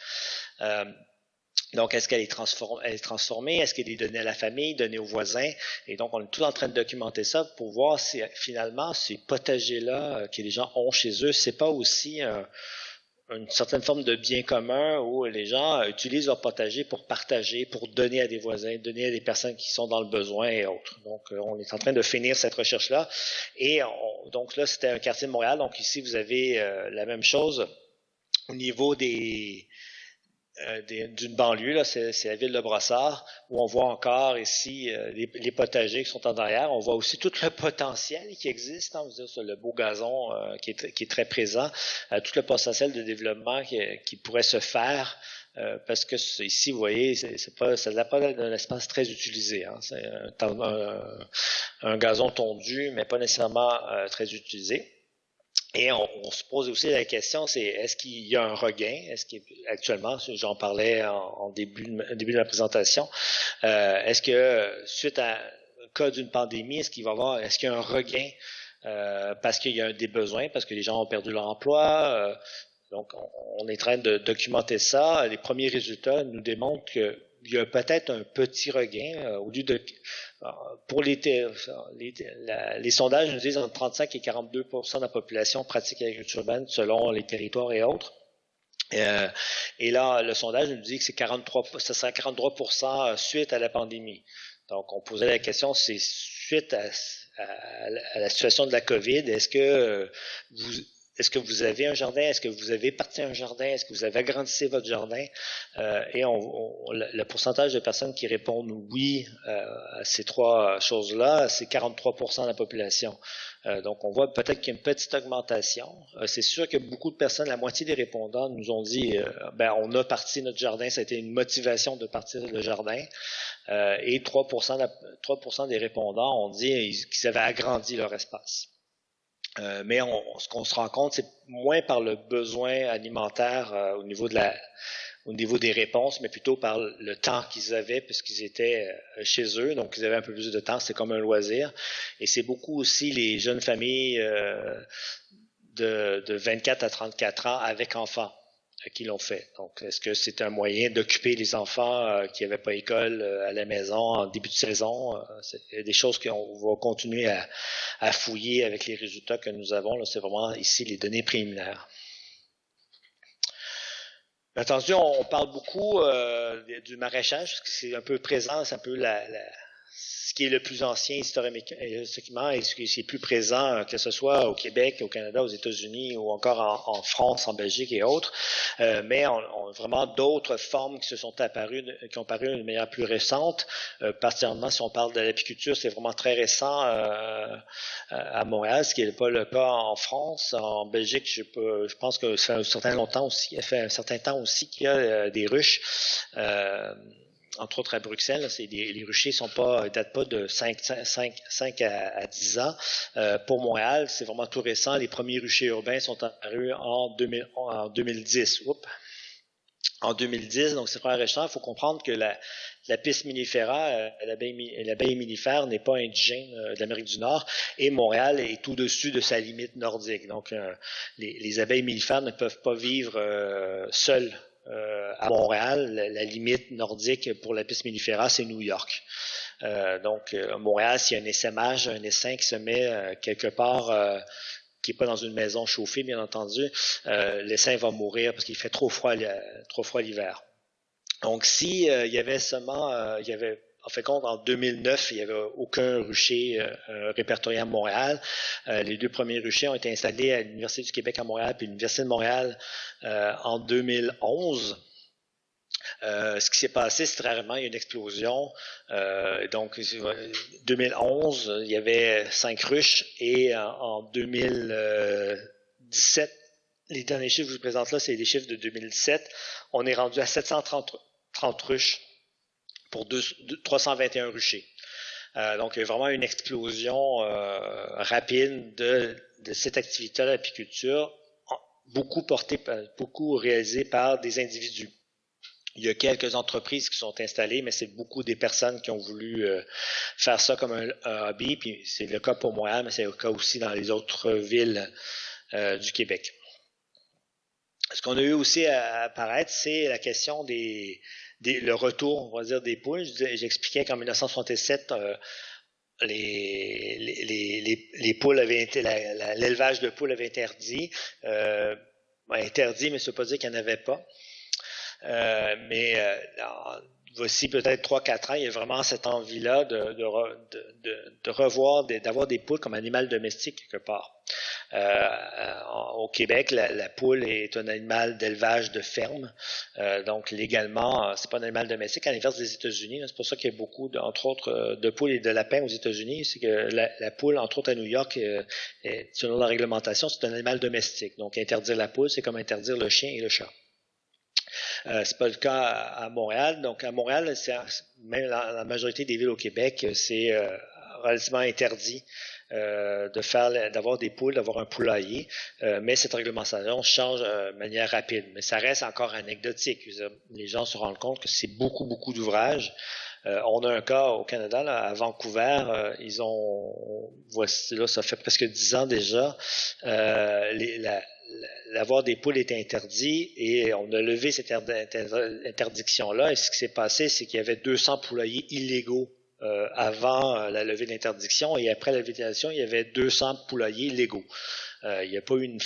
Donc, est-ce qu'elle est transformée? Est-ce qu'elle est donnée à la famille, donnée aux voisins? Et donc, on est tout en train de documenter ça pour voir si finalement ces potagers-là que les gens ont chez eux, c'est pas aussi une certaine forme de bien commun où les gens utilisent leur potager pour partager, pour donner à des voisins, donner à des personnes qui sont dans le besoin et autres. Donc, on est en train de finir cette recherche-là. Et donc là, c'était un quartier de Montréal. Donc ici, vous avez la même chose au niveau d'une banlieue, là, c'est la ville de Brossard, où on voit encore ici les potagers qui sont en arrière. On voit aussi tout le potentiel qui existe, hein, vous dire, le beau gazon qui est très présent, tout le potentiel de développement qui pourrait se faire. Parce que ici, vous voyez, ça n'a pas un espace très utilisé. Hein. C'est un gazon tondu, mais pas nécessairement très utilisé. Et on se pose aussi la question, c'est est-ce qu'il y a un regain? Est-ce qu'actuellement, j'en parlais en début de la présentation, est-ce que suite à un cas d'une pandémie, est-ce qu'il y a un regain parce qu'il y a des besoins, parce que les gens ont perdu leur emploi? Donc, on est en train de documenter ça. Les premiers résultats nous démontrent qu'il y a peut-être un petit regain au lieu de pour les sondages nous disent entre 35 et 42% de la population pratique l'agriculture urbaine selon les territoires et autres. Et là, le sondage nous dit que ce sera 43% suite à la pandémie. Donc, on posait la question, c'est suite à la situation de la COVID, est-ce que vous avez un jardin? Est-ce que vous avez parti un jardin? Est-ce que vous avez agrandi votre jardin? Et le pourcentage de personnes qui répondent oui à ces trois choses-là, c'est 43% de la population. Donc, on voit peut-être qu'il y a une petite augmentation. C'est sûr que beaucoup de personnes, la moitié des répondants nous ont dit on a parti notre jardin, ça a été une motivation de partir le jardin. Et 3% des répondants ont dit qu'ils avaient agrandi leur espace. Mais ce qu'on se rend compte, c'est moins par le besoin alimentaire au niveau des réponses, mais plutôt par le temps qu'ils avaient puisqu'ils étaient chez eux, donc ils avaient un peu plus de temps, c'est comme un loisir. Et c'est beaucoup aussi les jeunes familles de 24 à 34 ans avec enfants qui l'ont fait. Donc, est-ce que c'est un moyen d'occuper les enfants qui n'avaient pas école à la maison en début de saison? C'est des choses qu'on va continuer à fouiller avec les résultats que nous avons. Là, c'est vraiment ici les données préliminaires. Entendu, on parle beaucoup du maraîchage, parce que c'est un peu présent, c'est un peu ce qui est le plus ancien historiquement et ce qui est plus présent, que ce soit au Québec, au Canada, aux États-Unis ou encore en France, en Belgique et autres. Mais on a vraiment d'autres formes qui ont paru de manière plus récente. Particulièrement si on parle de l'apiculture, c'est vraiment très récent à Montréal, ce qui n'est pas le cas en France. En Belgique, je pense que ça fait un certain temps aussi qu'il y a des ruches. Entre autres à Bruxelles, les ruchers datent pas de 5 à 10 ans. Pour Montréal, c'est vraiment tout récent. Les premiers ruchers urbains sont apparus en 2010. En 2010, donc c'est très récent. Il faut comprendre que la Pis mellifera, l'abeille mellifère n'est pas indigène de l'Amérique du Nord et Montréal est au-dessus de sa limite nordique. Donc les abeilles mellifères ne peuvent pas vivre seules. À Montréal, la limite nordique pour la Pis mellifera, c'est New York. Donc, à Montréal, s'il y a un essaimage, un essaim qui se met quelque part, qui n'est pas dans une maison chauffée, bien entendu, l'essaim va mourir parce qu'il fait trop froid l'hiver. Donc, si il y avait en fait, en 2009, il n'y avait aucun rucher répertorié à Montréal. Les deux premiers ruchers ont été installés à l'Université du Québec à Montréal puis l'Université de Montréal en 2011. Ce qui s'est passé, c'est rarement il y a une explosion. Donc, 2011, il y avait 5 ruches et en 2017, les derniers chiffres que je vous présente là, c'est les chiffres de 2017. On est rendu à 730 ruches pour 321 ruchers. Donc, il y a vraiment une explosion rapide de cette activité de l'apiculture, beaucoup réalisée par des individus. Il y a quelques entreprises qui sont installées, mais c'est beaucoup des personnes qui ont voulu faire ça comme un hobby. Puis c'est le cas pour Montréal, mais c'est le cas aussi dans les autres villes du Québec. Ce qu'on a eu aussi à apparaître, c'est la question le retour, on va dire, des poules. J'expliquais qu'en 1967, les poules avaient été, l'élevage de poules avait interdit. Interdit, mais ça ne veut pas dire qu'il n'y en avait pas. Voici peut-être 3-4 ans, il y a vraiment cette envie-là de revoir, d'avoir des poules comme animal domestique quelque part. Au Québec, la poule est un animal d'élevage de ferme, donc légalement, c'est pas un animal domestique. À l'inverse des États-Unis, c'est pour ça qu'il y a beaucoup, entre autres, de poules et de lapins aux États-Unis. C'est que la poule, entre autres à New York, selon la réglementation, c'est un animal domestique. Donc interdire la poule, c'est comme interdire le chien et le chat. C'est pas le cas à Montréal. Donc à Montréal, même la majorité des villes au Québec, c'est relativement interdit d'avoir des poules, d'avoir un poulailler, mais cette réglementation change de manière rapide. Mais ça reste encore anecdotique. Les gens se rendent compte que c'est beaucoup d'ouvrages. On a un cas au Canada, là, à Vancouver, voici là, ça fait presque 10 ans déjà, l'avoir des poules était interdit et on a levé cette interdiction-là. Et ce qui s'est passé, c'est qu'il y avait 200 poulaillers illégaux avant la levée de l'interdiction, et après la levée de l'interdiction, il y avait 200 poulaillers légaux. Il n'y a pas eu une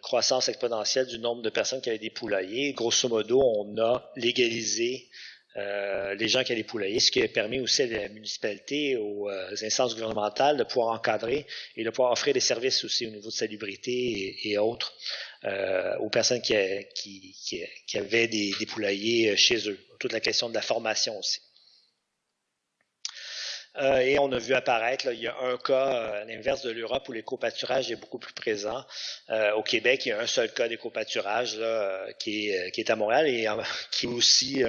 croissance exponentielle du nombre de personnes qui avaient des poulaillers. Grosso modo, on a légalisé les gens qui avaient des poulaillers, ce qui a permis aussi à la municipalité, aux instances gouvernementales de pouvoir encadrer et de pouvoir offrir des services aussi au niveau de salubrité et autres aux personnes qui avaient des poulaillers chez eux. Toute la question de la formation aussi. Et on a vu apparaître, là, il y a un cas à l'inverse de l'Europe où l'éco-pâturage est beaucoup plus présent. Au Québec, il y a un seul cas d'éco-pâturage qui est à Montréal et qui est aussi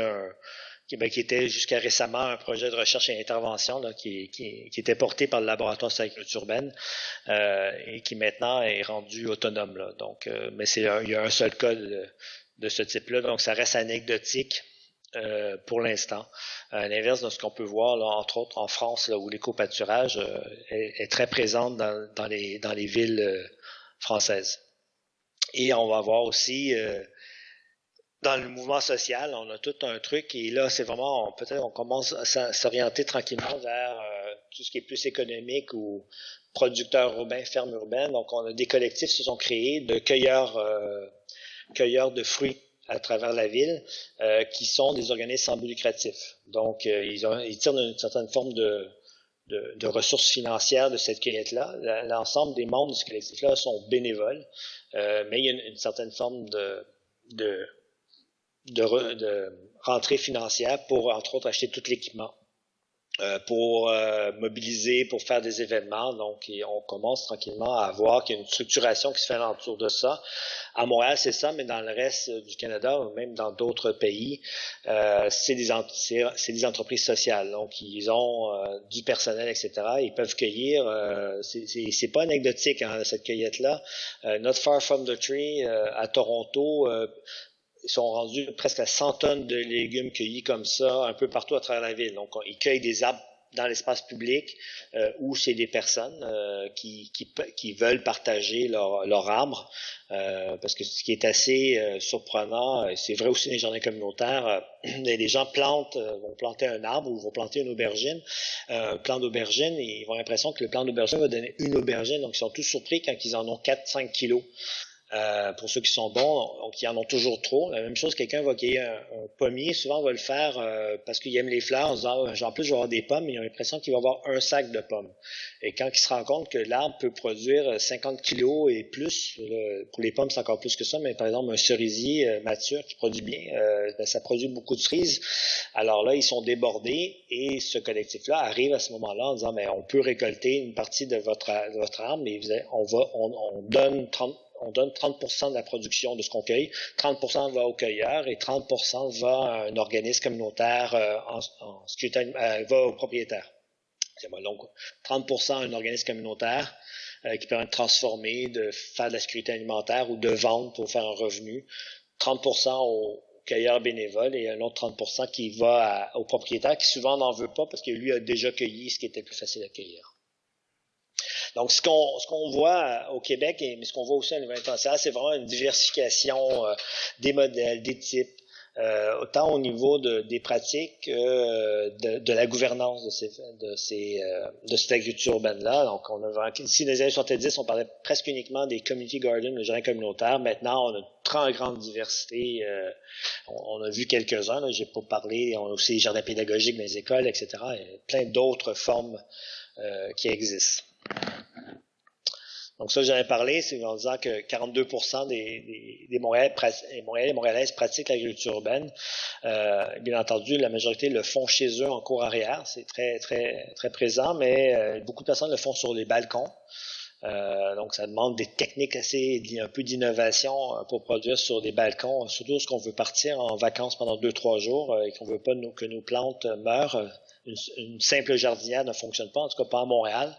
qui était jusqu'à récemment un projet de recherche et d'intervention là, qui était porté par le laboratoire de agriculture urbaine et qui maintenant est rendu autonome. Là. Donc, mais il y a un seul cas de ce type-là, donc ça reste anecdotique. Pour l'instant. À l'inverse de ce qu'on peut voir, là, entre autres en France, là, où l'éco-pâturage est très présente dans les villes françaises. Et on va voir aussi dans le mouvement social, on a tout un truc, et là, c'est vraiment, peut-être on commence à s'orienter tranquillement vers tout ce qui est plus économique ou producteurs urbains, fermes urbaines. Donc, on a des collectifs qui se sont créés de cueilleurs de fruits à travers la ville, qui sont des organismes sans but lucratif. Donc, ils tirent une certaine forme de ressources financières de cette cueillette-là. L'ensemble des membres de ce collectif-là sont bénévoles, mais il y a une certaine forme de rentrée financière pour, entre autres, acheter tout l'équipement, pour mobiliser, pour faire des événements. Donc, on commence tranquillement à voir qu'il y a une structuration qui se fait autour de ça. À Montréal, c'est ça, mais dans le reste du Canada, ou même dans d'autres pays, c'est des entreprises sociales. Donc, ils ont du personnel, etc. Ils peuvent cueillir. C'est pas anecdotique, hein, cette cueillette-là. Not far from the tree, à Toronto, ils sont rendus presque à 100 tonnes de légumes cueillis comme ça, un peu partout à travers la ville. Donc, ils cueillent des arbres dans l'espace public ou chez des personnes qui veulent partager leur arbre. Parce que ce qui est assez surprenant, c'est vrai aussi dans les jardins communautaires, les gens vont planter un arbre ou vont planter une aubergine, un plant d'aubergine, et ils ont l'impression que le plant d'aubergine va donner une aubergine. Donc, ils sont tous surpris quand ils en ont 4-5 kilos. Pour ceux qui sont bons, donc ils en ont toujours trop. La même chose, quelqu'un va cueillir un pommier, souvent on va le faire parce qu'il aime les fleurs, en disant en plus je vais avoir des pommes, mais il a l'impression qu'il va avoir un sac de pommes. Et quand il se rend compte que l'arbre peut produire 50 kilos et plus, pour les pommes c'est encore plus que ça, mais par exemple un cerisier mature qui produit bien, ça produit beaucoup de cerises. Alors là, ils sont débordés et ce collectif-là arrive à ce moment-là en disant on peut récolter une partie de votre arbre, mais on donne on donne 30% de la production de ce qu'on cueille, 30% va au cueilleur et 30% va à un organisme communautaire, va au propriétaire. Donc, 30% à un organisme communautaire qui permet de transformer, de faire de la sécurité alimentaire ou de vendre pour faire un revenu. 30% au cueilleur bénévole et un autre 30% qui va au propriétaire qui souvent n'en veut pas parce que lui a déjà cueilli ce qui était plus facile à cueillir. Donc, ce qu'on voit au Québec, mais ce qu'on voit aussi à l'université, c'est vraiment une diversification des modèles, des types, autant au niveau des pratiques que de la gouvernance de cette agriculture urbaine-là. Donc, on a vraiment, ici, dans les années 70, on parlait presque uniquement des community gardens, les jardins communautaires. Maintenant, on a une très grande diversité. On a vu quelques-uns, j'ai pas parlé. On a aussi les jardins pédagogiques dans les écoles, etc. Il y a plein d'autres formes qui existent. Donc ça, j'en ai parlé, c'est en disant que 42% des Montréalais et Montréalaises pratiquent l'agriculture urbaine. Bien entendu, la majorité le font chez eux en cour arrière, c'est très, très, très présent, mais beaucoup de personnes le font sur les balcons. Donc ça demande des techniques un peu d'innovation pour produire sur des balcons, surtout lorsqu'on veut partir en vacances pendant 2-3 jours et qu'on veut pas que nos plantes meurent. Une simple jardinière ne fonctionne pas, en tout cas pas à Montréal.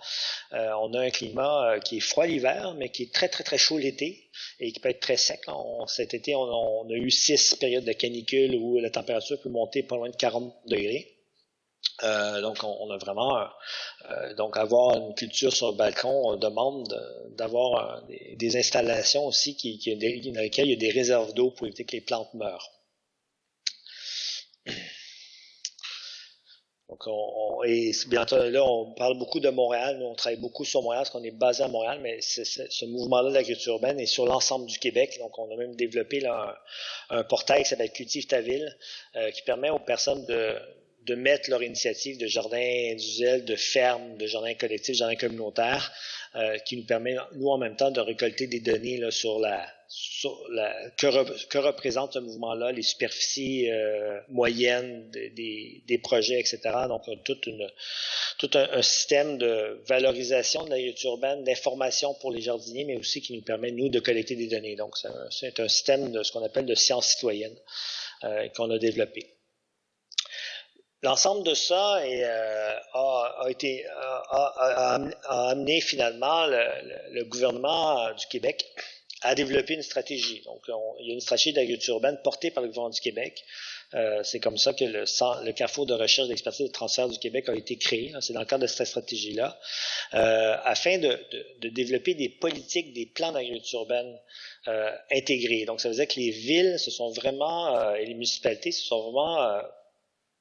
On a un climat qui est froid l'hiver, mais qui est très, très, très chaud l'été et qui peut être très sec. Cet été, on a eu 6 périodes de canicule où la température peut monter pas loin de 40 degrés. Donc, on a vraiment... donc, avoir une culture sur le balcon, on demande d'avoir des installations aussi dans lesquelles il y a des réserves d'eau pour éviter que les plantes meurent. Donc, et bien là, on parle beaucoup de Montréal. Nous, on travaille beaucoup sur Montréal parce qu'on est basé à Montréal, mais ce mouvement-là de l'agriculture urbaine est sur l'ensemble du Québec. Donc, on a même développé là, un portail qui s'appelle Cultive ta ville, qui permet aux personnes de mettre leur initiative de jardin individuel, de ferme, de jardin collectif, jardin communautaire, qui nous permet, nous, en même temps, de récolter des données là, que représente ce mouvement-là, les superficies moyennes des projets, etc. Donc, on a tout un système de valorisation de l'agriculture urbaine, d'information pour les jardiniers, mais aussi qui nous permet, nous, de collecter des données. Donc, c'est un système de ce qu'on appelle de sciences citoyennes qu'on a développé. L'ensemble de ça a amené finalement le gouvernement du Québec à développer une stratégie. Donc, il y a une stratégie d'agriculture urbaine portée par le gouvernement du Québec. C'est comme ça que le Carrefour de recherche, d'expertise et de transfert du Québec a été créé. C'est dans le cadre de cette stratégie-là, afin de développer des politiques, des plans d'agriculture urbaine intégrés. Donc, ça veut dire que les villes et les municipalités se sont vraiment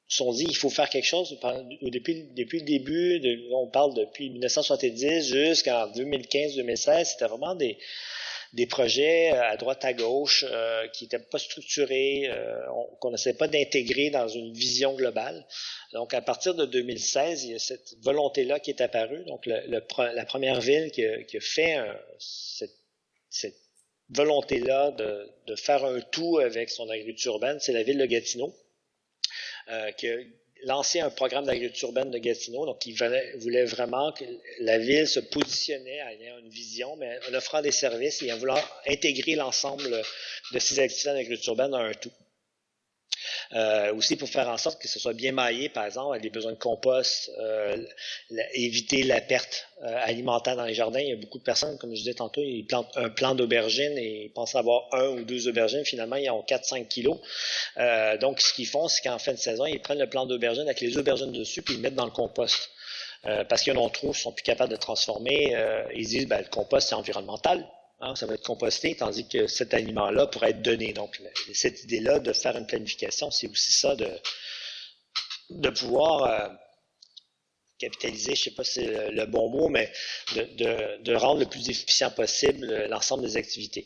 sont dit il faut faire quelque chose. Depuis le début, on parle depuis 1970 jusqu'en 2015-2016, c'était vraiment des projets à droite à gauche qui n'étaient pas structurés, qu'on n'essayait pas d'intégrer dans une vision globale. Donc, à partir de 2016, il y a cette volonté-là qui est apparue. Donc, la première ville qui a fait cette volonté-là de faire un tout avec son agriculture urbaine, c'est la ville de Gatineau. Qui a lancé un programme d'agriculture urbaine de Gatineau. Donc, il voulait vraiment que la ville se positionnait en ayant une vision, mais en offrant des services et en voulant intégrer l'ensemble de ces activités d'agriculture urbaine dans un tout. Aussi pour faire en sorte que ce soit bien maillé, par exemple, avec des besoins de compost, éviter la perte alimentaire dans les jardins. Il y a beaucoup de personnes, comme je disais tantôt, ils plantent un plant d'aubergine et ils pensent avoir 1 ou 2 aubergines. Finalement, ils ont 4-5 kilos. Donc, ce qu'ils font, c'est qu'en fin de saison, ils prennent le plant d'aubergine avec les aubergines dessus puis ils le mettent dans le compost. Parce qu'ils en ont trop, ils sont plus capables de transformer. Ils disent, le compost, c'est environnemental. Ça va être composté, tandis que cet aliment-là pourrait être donné. Donc, cette idée-là de faire une planification, c'est aussi ça de pouvoir capitaliser, je ne sais pas si c'est le bon mot, mais de rendre le plus efficient possible l'ensemble des activités.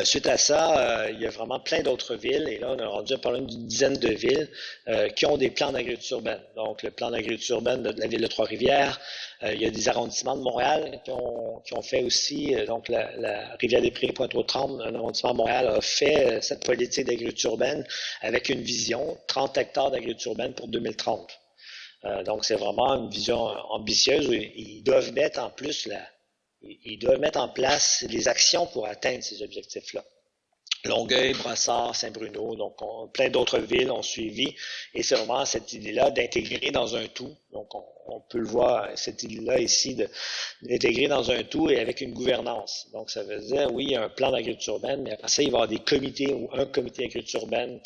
Suite à ça, il y a vraiment plein d'autres villes, et là, on a rendu à parler d'une dizaine de villes qui ont des plans d'agriculture urbaine. Donc, le plan d'agriculture urbaine de la ville de Trois-Rivières, il y a des arrondissements de Montréal qui ont fait aussi, donc la Rivière-des-Prés, Pointe-aux-Trembles, un arrondissement de Montréal a fait cette politique d'agriculture urbaine avec une vision, 30 hectares d'agriculture urbaine pour 2030. Donc, c'est vraiment une vision ambitieuse où ils doivent mettre en plus ils doivent mettre en place les actions pour atteindre ces objectifs-là. Longueuil, Brossard, Saint-Bruno, donc plein d'autres villes ont suivi, et c'est vraiment cette idée-là d'intégrer dans un tout. Donc on peut le voir, cette idée-là ici d'intégrer dans un tout et avec une gouvernance. Donc ça veut dire, oui, il y a un plan d'agriculture urbaine, mais après ça, il va y avoir des comités ou un comité d'agriculture urbaine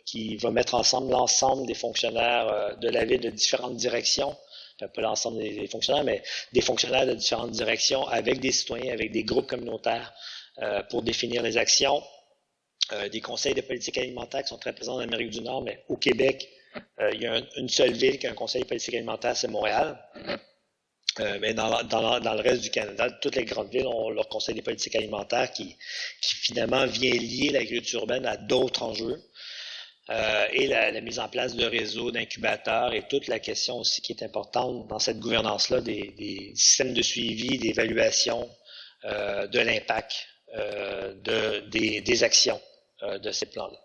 qui va mettre ensemble l'ensemble des fonctionnaires de la ville de différentes directions. Enfin, pas l'ensemble des fonctionnaires, mais des fonctionnaires de différentes directions avec des citoyens, avec des groupes communautaires pour définir les actions. Des conseils de politique alimentaire qui sont très présents en Amérique du Nord, mais au Québec, il y a une seule ville qui a un conseil de politique alimentaire, c'est Montréal. Mais dans le reste du Canada, toutes les grandes villes ont leur conseil des politiques alimentaires qui finalement vient lier l'agriculture urbaine à d'autres enjeux. Et la mise en place de réseaux, d'incubateurs et toute la question aussi qui est importante dans cette gouvernance-là des systèmes de suivi, d'évaluation de l'impact des actions de ces plans-là.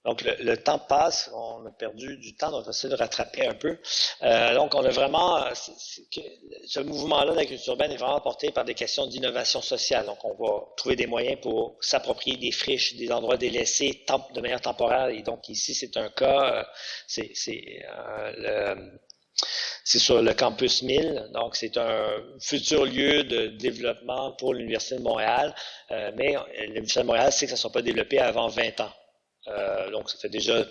Donc, le temps passe, on a perdu du temps, donc on va essayer de rattraper un peu. Donc, on a vraiment, ce mouvement-là d'agriculture urbaine est vraiment porté par des questions d'innovation sociale. Donc, on va trouver des moyens pour s'approprier des friches, des endroits délaissés de manière temporaire. Et donc, ici, c'est un cas, c'est sur le campus 1000, donc c'est un futur lieu de développement pour l'Université de Montréal, mais l'Université de Montréal sait que ça ne sera pas développé avant 20 ans. Donc ça fait déjà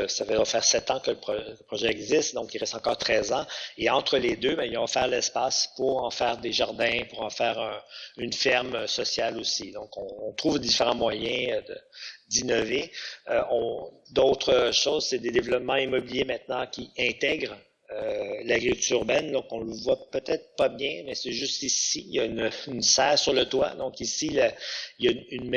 ça va faire 7 ans que le projet existe, donc il reste encore 13 ans. Et entre les deux, ils vont faire l'espace pour en faire des jardins, pour en faire une ferme sociale aussi. Donc on trouve différents moyens d'innover. D'autres choses, c'est des développements immobiliers maintenant qui intègrent l'agriculture urbaine, donc on le voit peut-être pas bien, mais c'est juste ici, il y a une serre sur le toit. Donc ici, il y a une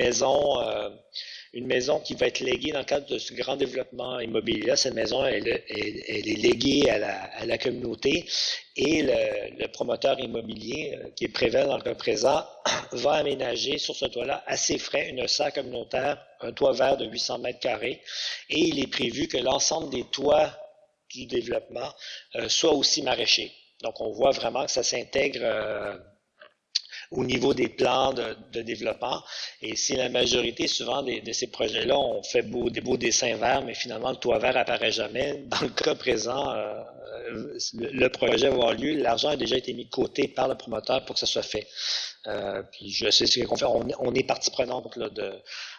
maison qui va être léguée dans le cadre de ce grand développement immobilier-là. Cette maison, elle est léguée à la communauté et le promoteur immobilier, qui est Prével dans le cas présent, va aménager sur ce toit-là à ses frais une serre communautaire, un toit vert de 800 mètres carrés, et il est prévu que l'ensemble des toits du développement soit aussi maraîcher. Donc, on voit vraiment que ça s'intègre au niveau des plans de développement. Et si la majorité, souvent, de ces projets-là, on fait des beaux dessins verts, mais finalement, le toit vert apparaît jamais. Dans le cas présent, le projet va avoir lieu. L'argent a déjà été mis de côté par le promoteur pour que ça soit fait. Puis je sais ce qu'on fait. On est partie prenante là,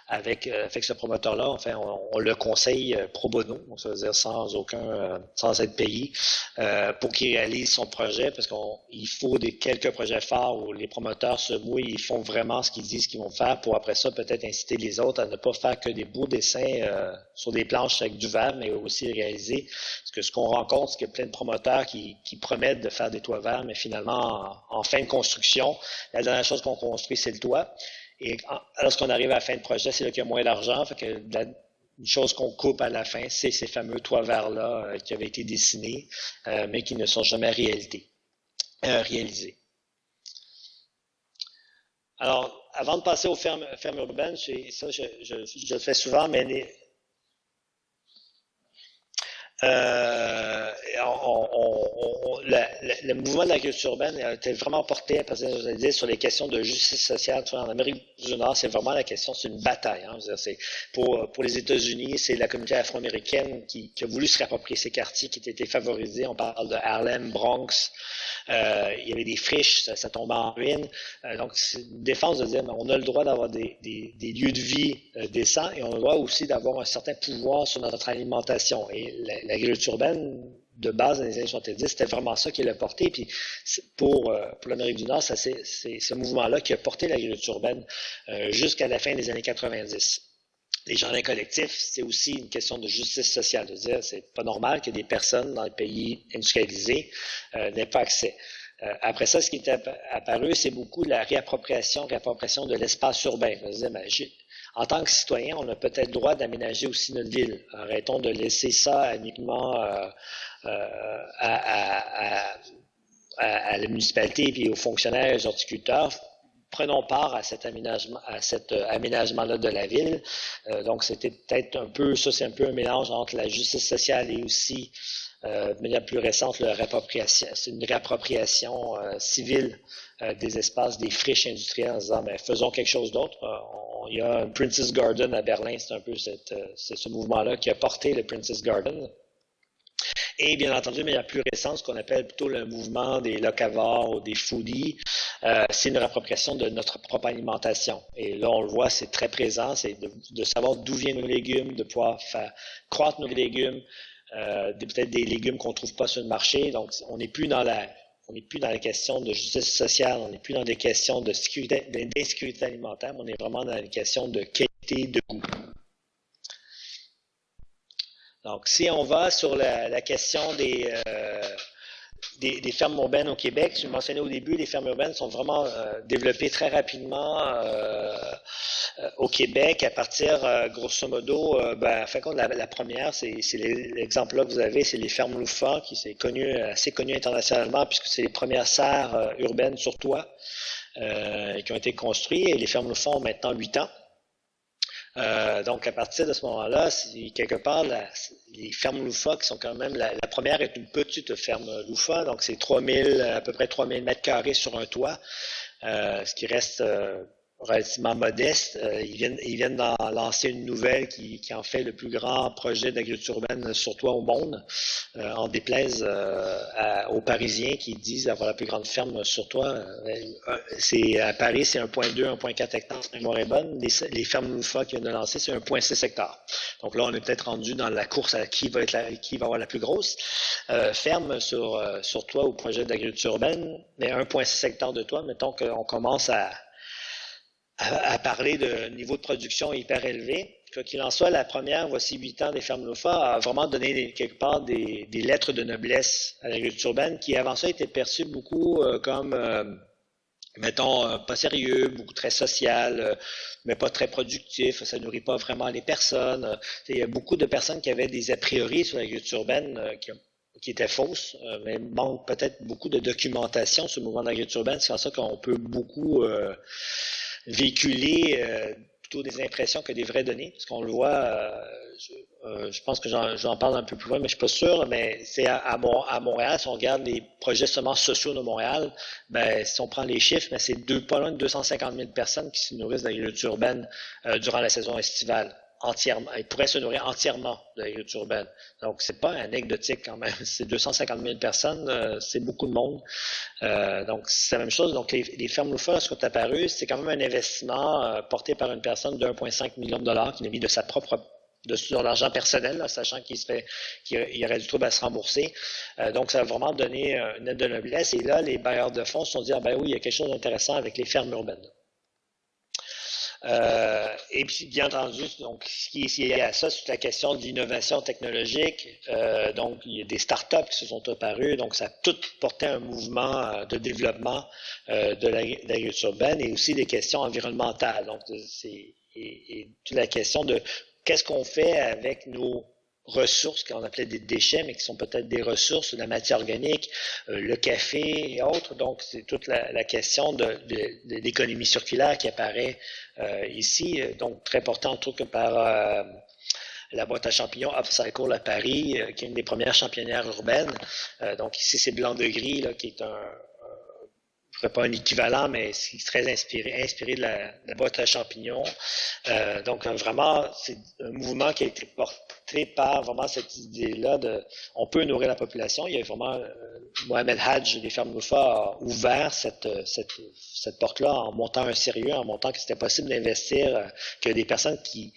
avec ce promoteur-là. Enfin, on le conseille pro bono, donc ça veut dire sans être payé, pour qu'il réalise son projet, parce qu'il faut quelques projets phares où les promoteurs se mouillent, ils font vraiment ce qu'ils disent qu'ils vont faire, pour après ça peut-être inciter les autres à ne pas faire que des beaux dessins sur des planches avec du verre, mais aussi réaliser. Parce que ce qu'on rencontre, c'est qu'il y a plein de promoteurs qui promettent de faire des toits verts, mais finalement, en fin de construction, la dernière chose qu'on construit, c'est le toit. Et lorsqu'on arrive à la fin de projet, c'est là qu'il y a moins d'argent. Fait que une chose qu'on coupe à la fin, c'est ces fameux toits verts-là qui avaient été dessinés, mais qui ne sont jamais réalisés. Alors, avant de passer aux fermes urbaines, ça, je le fais souvent, mais le mouvement de l'agriculture urbaine a été vraiment porté, sur les questions de justice sociale. En Amérique du Nord, c'est vraiment la question, c'est une bataille. Hein. C'est pour les États-Unis, c'est la communauté afro-américaine qui a voulu se réapproprier ces quartiers qui étaient favorisés. On parle de Harlem, Bronx. Il y avait des friches, ça tombait en ruine. Donc, c'est une défense de dire on a le droit d'avoir des lieux de vie décents, et on a le droit aussi d'avoir un certain pouvoir sur notre alimentation. Et l'agriculture urbaine, de base, dans les années 70, c'était vraiment ça qui l'a porté. Puis pour l'Amérique du Nord, c'est ce mouvement-là qui a porté l'agriculture urbaine jusqu'à la fin des années 90. Les jardins collectifs, c'est aussi une question de justice sociale, de dire c'est pas normal que des personnes dans les pays industrialisés n'aient pas accès. Après ça, ce qui est apparu, c'est beaucoup la réappropriation de l'espace urbain. En tant que citoyen, on a peut-être le droit d'aménager aussi notre ville. Arrêtons de laisser ça uniquement à la municipalité et aux fonctionnaires et aux horticulteurs. Prenons part à cet aménagement-là de la ville. Donc, c'était peut-être c'est un peu un mélange entre la justice sociale et aussi De manière plus récente, c'est une réappropriation civile des espaces, des friches industrielles en disant, ben, faisons quelque chose d'autre. Il y a un Princess Garden à Berlin, c'est un peu c'est ce mouvement-là qui a porté le Princess Garden. Et bien entendu, mais la plus récente, ce qu'on appelle plutôt le mouvement des locavores ou des foodies, c'est une réappropriation de notre propre alimentation. Et là, on le voit, c'est très présent, c'est de savoir d'où viennent nos légumes, de pouvoir faire croître nos légumes, peut-être des légumes qu'on ne trouve pas sur le marché. Donc, on n'est plus dans la question de justice sociale, on n'est plus dans des questions d'insécurité alimentaire, mais on est vraiment dans les questions de qualité, de goût. Donc, si on va sur la question des fermes urbaines au Québec, je mentionnais au début, les fermes urbaines sont vraiment développées très rapidement au Québec à partir, grosso modo, la première, c'est l'exemple-là que vous avez, c'est les fermes Loufa, qui c'est assez connu internationalement puisque c'est les premières serres urbaines sur toit qui ont été construites et les fermes Loufa ont maintenant 8 ans. Donc, à partir de ce moment-là, quelque part, les fermes Loufa, qui sont quand même, la première est une petite ferme Loufa, donc c'est à peu près 3000 mètres carrés sur un toit, ce qui reste relativement modeste. Ils viennent d'en lancer une nouvelle qui en fait le plus grand projet d'agriculture urbaine sur toit au monde, en déplaise aux Parisiens qui disent avoir la plus grande ferme sur toit. À Paris, c'est 1,2, 1,4 hectares, si ma mémoire est bonne. Les fermes Loufa qui viennent de lancer, c'est 1,6 hectares. Donc là, on est peut-être rendu dans la course à qui va avoir la plus grosse ferme sur toit au projet d'agriculture urbaine. Mais 1,6 hectares de toit, mettons qu'on commence à parler de niveau de production hyper élevé. Quoi qu'il en soit, la première, voici 8 ans des fermes Loufa, a vraiment donné quelque part des lettres de noblesse à l'agriculture urbaine qui avant ça étaient perçues beaucoup comme, mettons, pas sérieux, beaucoup très social, mais pas très productif, ça nourrit pas vraiment les personnes. Il y a beaucoup de personnes qui avaient des a priori sur l'agriculture urbaine qui étaient fausses, mais manque peut-être beaucoup de documentation sur le mouvement d'agriculture urbaine. C'est en ça qu'on peut beaucoup véhiculer plutôt des impressions que des vraies données, parce qu'on le voit, je pense que j'en parle un peu plus loin, mais je suis pas sûr, mais c'est à Montréal, si on regarde les projets semences sociaux de Montréal, ben, si on prend les chiffres, ben, c'est pas loin de 250 000 personnes qui se nourrissent d'agriculture urbaine durant la saison estivale. Entièrement, ils pourraient se nourrir entièrement de l'agriculture urbaine. Donc, c'est pas anecdotique quand même. C'est 250 000 personnes, c'est beaucoup de monde. Donc, c'est la même chose. Donc, les fermes Loufa, lorsqu'elles sont apparues, c'est quand même un investissement porté par une personne de 1,5 million de dollars qui a mis de son argent personnel, là, sachant qu'il y aurait du trouble à se rembourser. Donc, ça a vraiment donné une aide de noblesse. Et là, les bailleurs de fonds se sont dit, ah ben oui, il y a quelque chose d'intéressant avec les fermes urbaines. Et puis, bien entendu, donc, ce qui est lié à ça, c'est la question de l'innovation technologique. Donc, il y a des startups qui se sont apparues. Donc, ça a tout porté un mouvement de développement de l'agriculture urbaine et aussi des questions environnementales. Donc, et toute la question de qu'est-ce qu'on fait avec nos ressources qu'on appelait des déchets, mais qui sont peut-être des ressources, de la matière organique, le café et autres. Donc, c'est toute la question de l'économie circulaire qui apparaît ici, donc très portée entre autres par la boîte à champignons Upcycle à Paris, qui est une des premières championnières urbaines. Donc ici, c'est Blanc de Gris, là, qui est je ne ferai pas un équivalent, mais c'est très inspiré de la boîte à champignons. Donc, vraiment, c'est un mouvement qui a été porté par vraiment cette idée-là de on peut nourrir la population. Il y a vraiment Mohamed Hadj des fermes Loufa a ouvert cette porte-là en montant un sérieux, en montant que c'était possible d'investir, que des personnes qui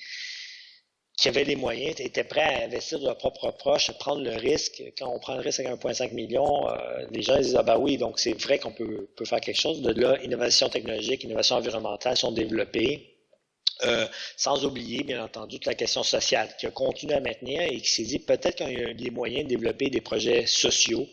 avaient les moyens, étaient prêts à investir de leur propre poche, à prendre le risque. Quand on prend le risque avec 1,5 million, les gens disent, ah ben oui, donc c'est vrai qu'on peut faire quelque chose. De là, innovation technologique, innovation environnementale sont développées. Sans oublier, bien entendu, toute la question sociale qui a continué à maintenir et qui s'est dit peut-être qu'il y a des moyens de développer des projets sociaux,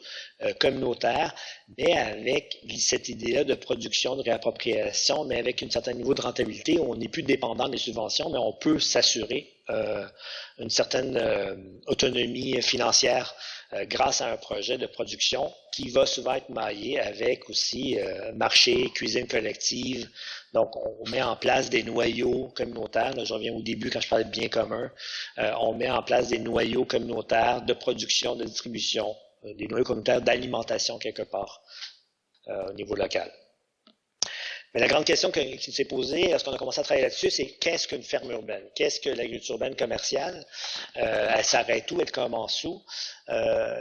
communautaires, mais avec cette idée-là de production, de réappropriation, mais avec un certain niveau de rentabilité où on n'est plus dépendant des subventions, mais on peut s'assurer une certaine autonomie financière grâce à un projet de production qui va souvent être maillé avec aussi marché, cuisine collective. Donc, on met en place des noyaux communautaires. Là, je reviens au début quand je parlais de biens communs. On met en place des noyaux communautaires de production, de distribution, des noyaux communautaires d'alimentation quelque part au niveau local. Mais la grande question qui s'est posée lorsqu'on a commencé à travailler là-dessus, c'est qu'est-ce qu'une ferme urbaine? Qu'est-ce que l'agriculture urbaine commerciale? Elle s'arrête où? Elle commence où?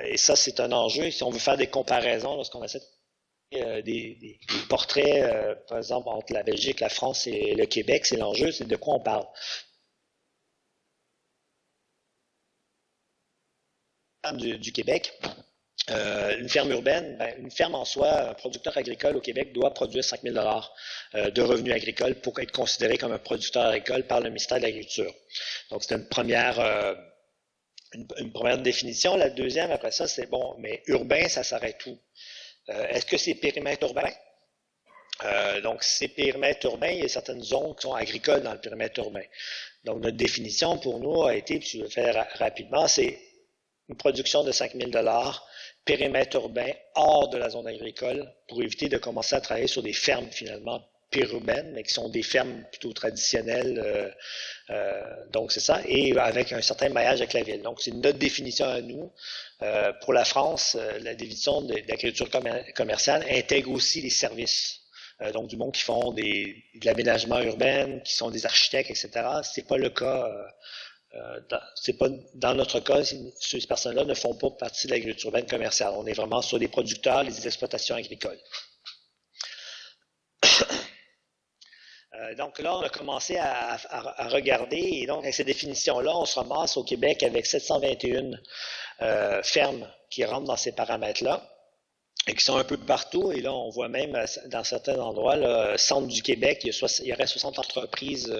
Et ça, c'est un enjeu. Si on veut faire des comparaisons, lorsqu'on essaie des portraits, par exemple, entre la Belgique, la France et le Québec, c'est l'enjeu, c'est de quoi on parle. Du Québec, une ferme urbaine, une ferme en soi, un producteur agricole au Québec doit produire 5 000 de revenus agricoles pour être considéré comme un producteur agricole par le ministère de l'Agriculture. Donc, c'est une première définition. La deuxième, après ça, c'est bon, mais urbain, ça s'arrête où? Est-ce que c'est périmètre urbain? Donc, ces périmètres urbains, il y a certaines zones qui sont agricoles dans le périmètre urbain. Donc, notre définition pour nous a été, puis je vais le faire rapidement, c'est une production de 5 000 périmètre urbain hors de la zone agricole pour éviter de commencer à travailler sur des fermes finalement périurbaines, mais qui sont des fermes plutôt traditionnelles. Donc c'est ça, et avec un certain maillage avec la ville. Donc c'est notre définition à nous. Pour la France, la définition d'agriculture commerciale intègre aussi les services. Donc du monde qui font de l'aménagement urbain, qui sont des architectes, etc. C'est pas le cas. C'est pas dans notre cas, ces personnes-là ne font pas partie de l'agriculture urbaine commerciale. On est vraiment sur des producteurs, des exploitations agricoles. Donc là, on a commencé à regarder, et donc avec ces définitions-là, on se ramasse au Québec avec 721 fermes qui rentrent dans ces paramètres-là et qui sont un peu partout. Et là, on voit même dans certains endroits, le centre du Québec, il y aurait 60 entreprises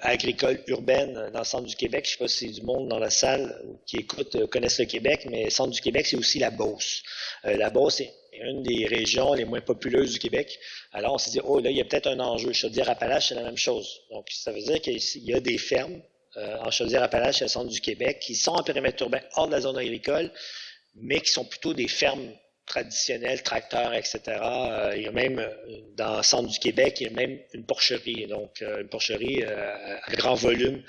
agricole urbaine dans le centre du Québec. Je ne sais pas si du monde dans la salle qui écoute connaissent le Québec, mais le centre du Québec, c'est aussi la Beauce. La Beauce est une des régions les moins populeuses du Québec. Alors, on s'est dit, oh là, il y a peut-être un enjeu. Chaudière-Appalaches, c'est la même chose. Donc, ça veut dire qu'il y a des fermes en Chaudière-Appalaches et le centre du Québec qui sont en périmètre urbain hors de la zone agricole, mais qui sont plutôt des fermes traditionnels, tracteurs, etc. Il y a même, dans le centre du Québec, il y a même une porcherie, donc une porcherie à grand volume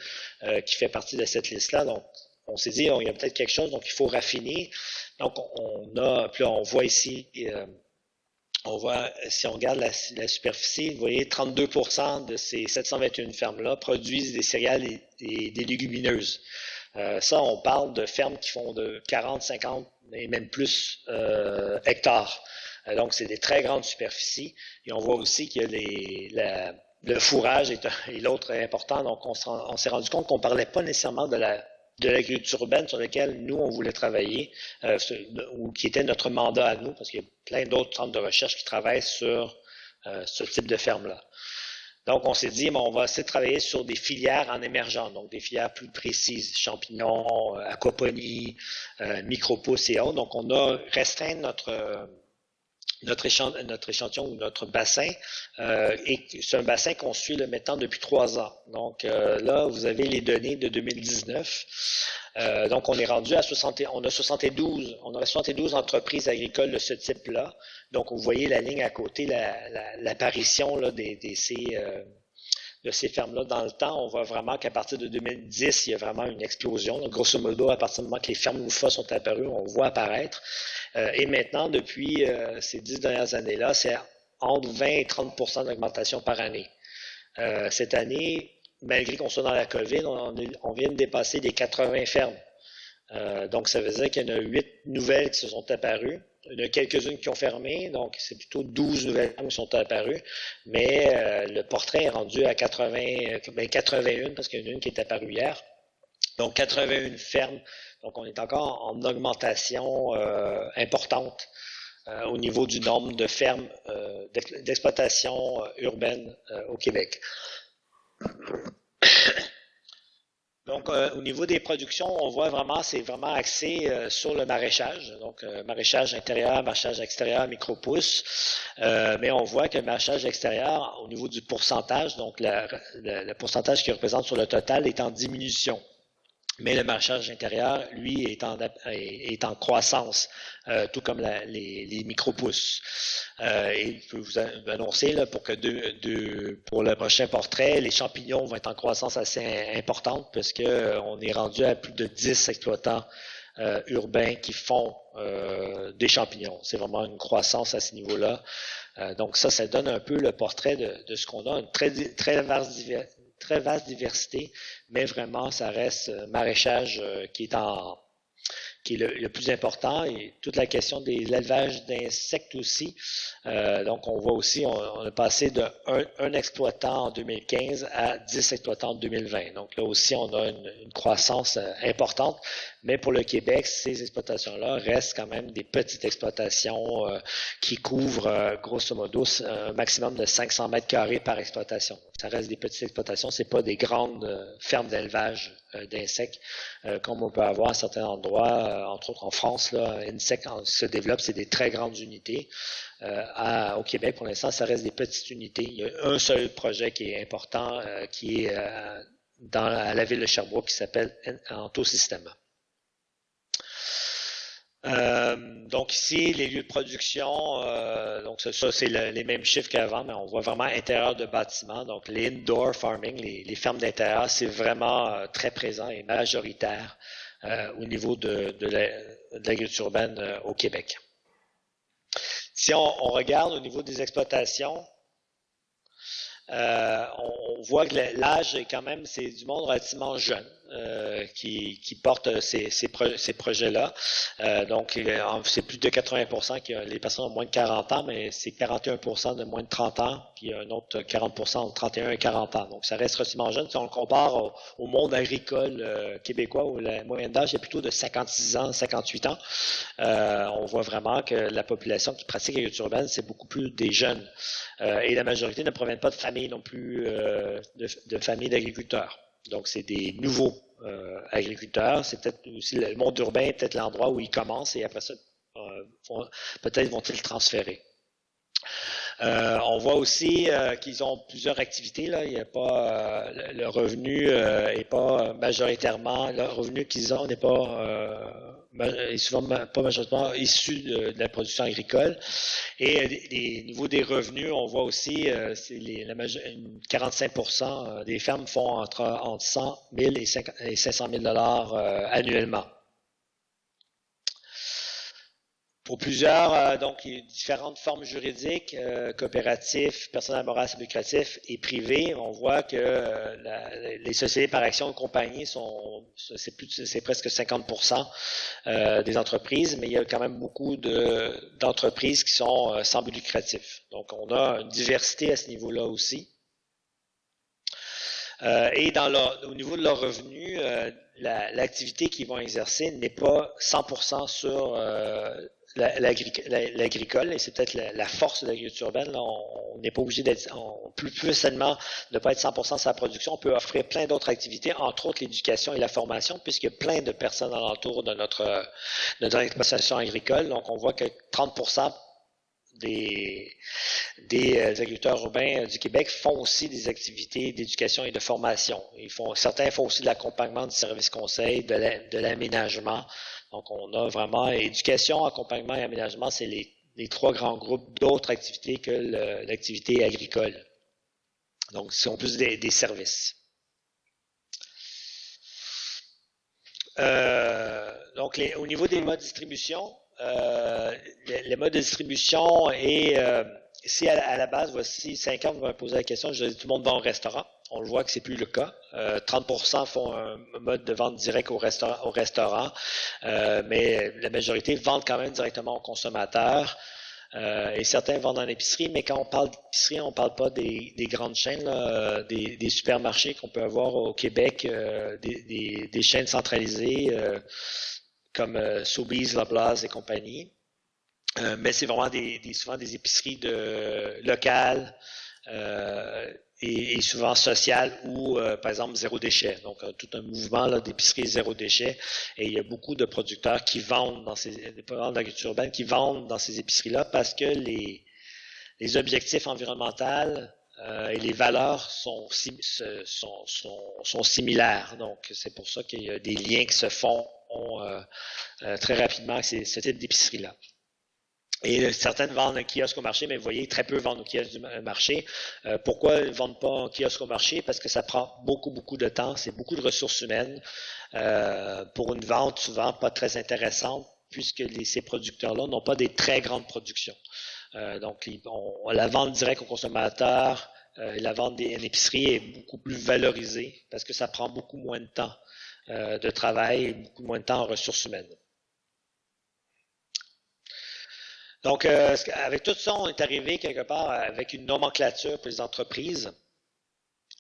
qui fait partie de cette liste-là. Donc, on s'est dit, il y a peut-être quelque chose, donc il faut raffiner. Donc, puis là, on voit ici, si on regarde la superficie, vous voyez, 32% de ces 721 fermes-là produisent des céréales et des légumineuses. Ça, on parle de fermes qui font de 40, 50 et même plus hectares. Donc, c'est des très grandes superficies. Et on voit aussi qu'il y a le fourrage est l'autre important. Donc, on s'est rendu compte qu'on ne parlait pas nécessairement de l'agriculture urbaine sur laquelle nous, on voulait travailler, ou qui était notre mandat à nous, parce qu'il y a plein d'autres centres de recherche qui travaillent sur ce type de ferme-là. Donc, on s'est dit, on va essayer de travailler sur des filières en émergent, donc des filières plus précises, champignons, aquaponie, micro-pousses et autres. Donc, on a restreint notre échantillon ou notre bassin, et c'est un bassin qu'on suit maintenant depuis 3 ans. Donc, là, vous avez les données de 2019. Donc, on est rendu à 72 entreprises agricoles de ce type-là. Donc, vous voyez la ligne à côté, l'apparition de ces fermes-là dans le temps. On voit vraiment qu'à partir de 2010, il y a vraiment une explosion. Donc, grosso modo, à partir du moment que les fermes loufa sont apparues, on voit apparaître. Et maintenant, depuis ces 10 dernières années-là, c'est entre 20 et 30% d'augmentation par année. Cette année, malgré qu'on soit dans la COVID, on vient de dépasser les 80 fermes. Donc, ça veut dire qu'il y en a 8 nouvelles qui se sont apparues. Il y en a quelques-unes qui ont fermé, donc c'est plutôt 12 nouvelles fermes qui sont apparues. Mais le portrait est rendu à 81, parce qu'il y en a une qui est apparue hier. Donc, 81 fermes. Donc, on est encore en augmentation importante au niveau du nombre de fermes d'exploitation urbaine au Québec. Donc, au niveau des productions, on voit vraiment, c'est vraiment axé sur le maraîchage. Donc, maraîchage intérieur, maraîchage extérieur, micro-pousses. Mais on voit que le maraîchage extérieur, au niveau du pourcentage, donc le pourcentage qui représente sur le total est en diminution. Mais le maraîchage intérieur, lui, est en croissance, tout comme les micro-pousses. Et je peux vous annoncer là, pour le prochain portrait, les champignons vont être en croissance assez importante parce que on est rendu à plus de 10 exploitants urbains qui font des champignons. C'est vraiment une croissance à ce niveau-là. Donc ça donne un peu le portrait de ce qu'on a, une très vaste diversité, mais vraiment, ça reste maraîchage qui est le plus important, et toute la question de l'élevage d'insectes aussi. Donc, on voit aussi, on a passé de un exploitant en 2015 à 10 exploitants en 2020. Donc, là aussi, on a une croissance importante. Mais pour le Québec, ces exploitations-là restent quand même des petites exploitations qui couvrent, grosso modo, un maximum de 500 mètres carrés par exploitation. Ça reste des petites exploitations, c'est pas des grandes fermes d'élevage d'insectes comme on peut avoir à certains endroits, entre autres en France. Là, Insect se développe, c'est des très grandes unités. Au Québec, pour l'instant, ça reste des petites unités. Il y a un seul projet qui est important, qui est à la ville de Sherbrooke, qui s'appelle Antosystème. Donc ici, les lieux de production, donc ça c'est les mêmes chiffres qu'avant, mais on voit vraiment intérieur de bâtiments. Donc les indoor farming, les fermes d'intérieur, c'est vraiment très présent et majoritaire au niveau de l'agriculture urbaine au Québec. Si on regarde au niveau des exploitations, on voit que l'âge est quand même, c'est du monde relativement jeune qui porte ces projets-là. Donc, c'est plus de 80% que les personnes ont moins de 40 ans, mais c'est 41% de moins de 30 ans, puis un autre 40% entre 31 et 40 ans. Donc, ça reste relativement jeune. Si on le compare au monde agricole québécois, où la moyenne d'âge est plutôt de 56 ans, 58 ans, on voit vraiment que la population qui pratique l'agriculture urbaine, c'est beaucoup plus des jeunes. Et la majorité ne proviennent pas de familles non plus, de familles d'agriculteurs. Donc, c'est des nouveaux agriculteurs. C'est peut-être aussi le monde urbain, peut-être l'endroit où ils commencent et après ça, peut-être vont-ils transférer. On voit aussi qu'ils ont plusieurs activités. Là. Il y a pas le revenu est pas majoritairement, le revenu qu'ils ont n'est pas est souvent pas majoritairement issu de la production agricole. Et au niveau des revenus, on voit aussi c'est 45% des fermes font entre 100 000 et 500 000 dollars annuellement. Pour plusieurs, donc, il y a différentes formes juridiques, coopératifs, personnel moral lucratif et privé. On voit que les sociétés par action de compagnie c'est presque 50% des entreprises, mais il y a quand même beaucoup d'entreprises qui sont sans but lucratif. Donc, on a une diversité à ce niveau-là aussi. Et au niveau de leurs revenus, l'activité qu'ils vont exercer n'est pas 100% sur l'agricole, et c'est peut-être la force de l'agriculture urbaine. Là, on n'est pas obligé d'être, plus seulement ne pas être 100% sur la production. On peut offrir plein d'autres activités, entre autres l'éducation et la formation, puisqu'il y a plein de personnes alentour de notre exploitation agricole. Donc, on voit que 30% des agriculteurs urbains du Québec font aussi des activités d'éducation et de formation. Certains font aussi de l'accompagnement du service conseil, de l'aménagement. Donc, on a vraiment éducation, accompagnement et aménagement, c'est les trois grands groupes d'autres activités que l'activité agricole. Donc, ce sont plus des services. Donc, au niveau des modes de distribution, les modes de distribution si à la base, voici 5 ans, vous m'avez posé la question, je dis tout le monde va au restaurant. On le voit que c'est plus le cas. 30% font un mode de vente direct au restaurant, mais la majorité vendent quand même directement aux consommateurs. Et certains vendent en épicerie, mais quand on parle d'épicerie, on ne parle pas des grandes chaînes, là, des supermarchés qu'on peut avoir au Québec, des chaînes centralisées comme Sobeys, Loblaws et compagnie. Mais c'est vraiment souvent des épiceries locales et souvent social ou, par exemple, zéro déchet. Donc, tout un mouvement d'épicerie zéro déchet. Et il y a beaucoup de producteurs qui vendent dans des programmes d'agriculture urbaine qui vendent dans ces épiceries-là parce que les objectifs environnementaux et les valeurs sont similaires. Donc, c'est pour ça qu'il y a des liens qui se font très rapidement avec ce type d'épicerie-là. Et certaines vendent un kiosque au marché, mais vous voyez, très peu vendent au kiosque du marché. Pourquoi ils ne vendent pas un kiosque au marché? Parce que ça prend beaucoup de temps, c'est beaucoup de ressources humaines pour une vente souvent pas très intéressante, puisque ces producteurs-là n'ont pas des très grandes productions. Donc, la vente directe au consommateur, la vente en épicerie est beaucoup plus valorisée parce que ça prend beaucoup moins de temps de travail et beaucoup moins de temps en ressources humaines. Donc, avec tout ça, on est arrivé quelque part avec une nomenclature pour les entreprises.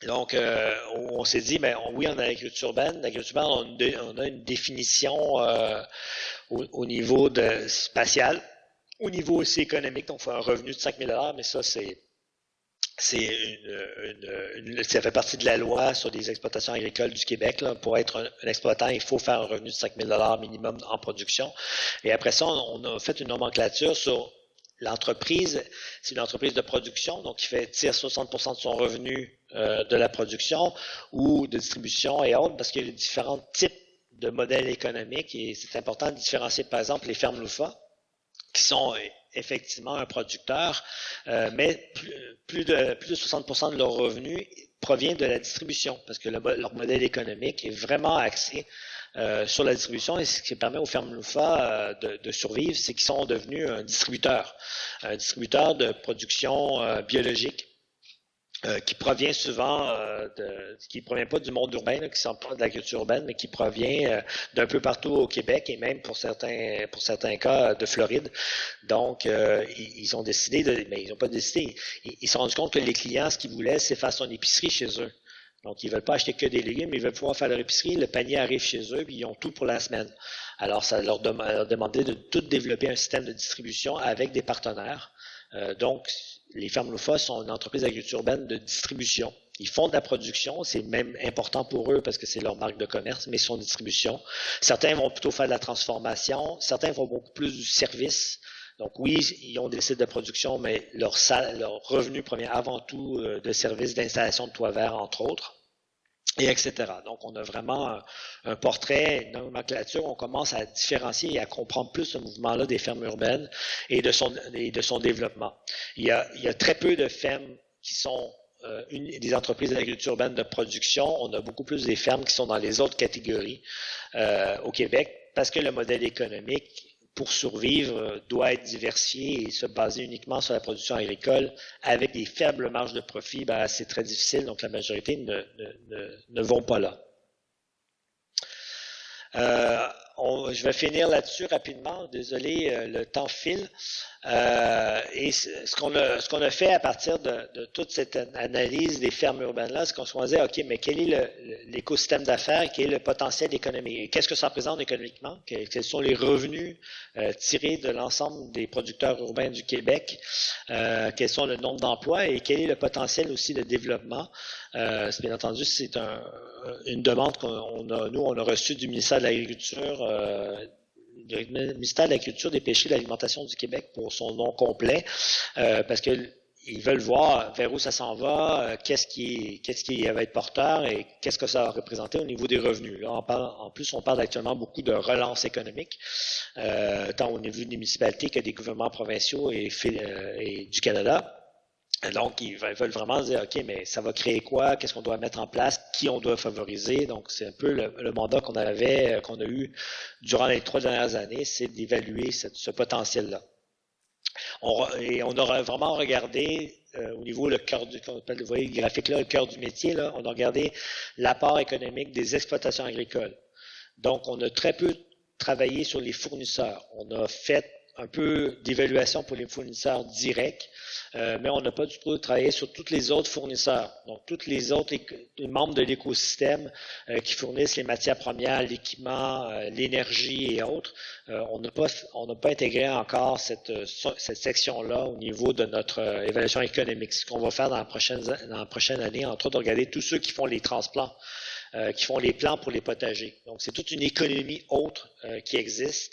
Donc, on s'est dit, mais oui, on a l'agriculture urbaine. L'agriculture urbaine, on a une définition au niveau spatial, au niveau aussi économique. Donc, on fait un revenu de 5 000 $, mais ça, ça fait partie de la loi sur les exploitations agricoles du Québec. Là. Pour être un exploitant, il faut faire un revenu de 5 000 $ minimum en production. Et après ça, on a fait une nomenclature sur l'entreprise. C'est une entreprise de production, donc qui tire 60% de son revenu de la production ou de distribution et autres, parce qu'il y a différents types de modèles économiques et c'est important de différencier, par exemple, les fermes LUFA, qui sont effectivement un producteur, mais plus de 60% de leurs revenus provient de la distribution, parce que leur modèle économique est vraiment axé sur la distribution et ce qui permet aux fermes LUFA de survivre, c'est qu'ils sont devenus un distributeur de production biologique. Qui provient souvent qui provient pas du monde urbain, là, qui sont pas de l'agriculture urbaine, mais qui provient d'un peu partout au Québec et même pour certains cas de Floride. Donc, ils ont décidé mais ils n'ont pas décidé. Ils se sont rendus compte que les clients, ce qu'ils voulaient, c'est faire son épicerie chez eux. Donc, ils veulent pas acheter que des légumes, ils veulent pouvoir faire leur épicerie, le panier arrive chez eux, puis ils ont tout pour la semaine. Alors, ça leur demandait de tout développer un système de distribution avec des partenaires. Donc, les fermes LUFA sont une entreprise d'agriculture urbaine de distribution. Ils font de la production, c'est même important pour eux parce que c'est leur marque de commerce, mais ils sont de distribution. Certains vont plutôt faire de la transformation, certains vont beaucoup plus du service. Donc oui, ils ont des sites de production, mais leur revenu provient avant tout de services d'installation de toits verts, entre autres. Et etc. Donc, on a vraiment un portrait, une nomenclature. On commence à différencier et à comprendre plus ce mouvement-là des fermes urbaines et de son développement. Il y a très peu de fermes qui sont des entreprises d'agriculture urbaine de production. On a beaucoup plus des fermes qui sont dans les autres catégories au Québec parce que le modèle économique pour survivre doit être diversifié et se baser uniquement sur la production agricole avec des faibles marges de profit, c'est très difficile, donc la majorité ne vont pas là. Je vais finir là-dessus rapidement, désolé, le temps file. Et ce qu'on a fait à partir de toute cette analyse des fermes urbaines-là, c'est qu'on se disait, OK, mais quel est l'écosystème d'affaires, quel est le potentiel économique? Qu'est-ce que ça représente économiquement? Quels sont les revenus tirés de l'ensemble des producteurs urbains du Québec? Quels sont le nombre d'emplois et quel est le potentiel aussi de développement? Bien entendu, c'est une demande qu'on a reçue du ministère de l'Agriculture, le ministère de l'Agriculture, des Pêcheries et de l'Alimentation du Québec pour son nom complet, parce qu'ils veulent voir vers où ça s'en va, qu'est-ce qui va être porteur et qu'est-ce que ça va représenter au niveau des revenus. Là, en plus, on parle actuellement beaucoup de relance économique, tant au niveau des municipalités que des gouvernements provinciaux et du Canada. Donc, ils veulent vraiment dire, OK, mais ça va créer quoi? Qu'est-ce qu'on doit mettre en place? Qui on doit favoriser? Donc, c'est un peu le mandat qu'on a eu durant les 3 dernières années, c'est d'évaluer ce potentiel-là. Et on a vraiment regardé au niveau le cœur vous voyez le graphique là, le cœur du métier, là, on a regardé l'apport économique des exploitations agricoles. Donc, on a très peu travaillé sur les fournisseurs. On a fait un peu d'évaluation pour les fournisseurs directs, mais on n'a pas du tout travaillé sur tous les autres fournisseurs. Donc, tous les autres les membres de l'écosystème qui fournissent les matières premières, l'équipement, l'énergie et autres, on n'a pas intégré encore cette section-là au niveau de notre évaluation économique. Ce qu'on va faire dans la prochaine année, entre autres, regarder tous ceux qui font les transplants, qui font les plans pour les potagers. Donc, c'est toute une économie autre qui existe.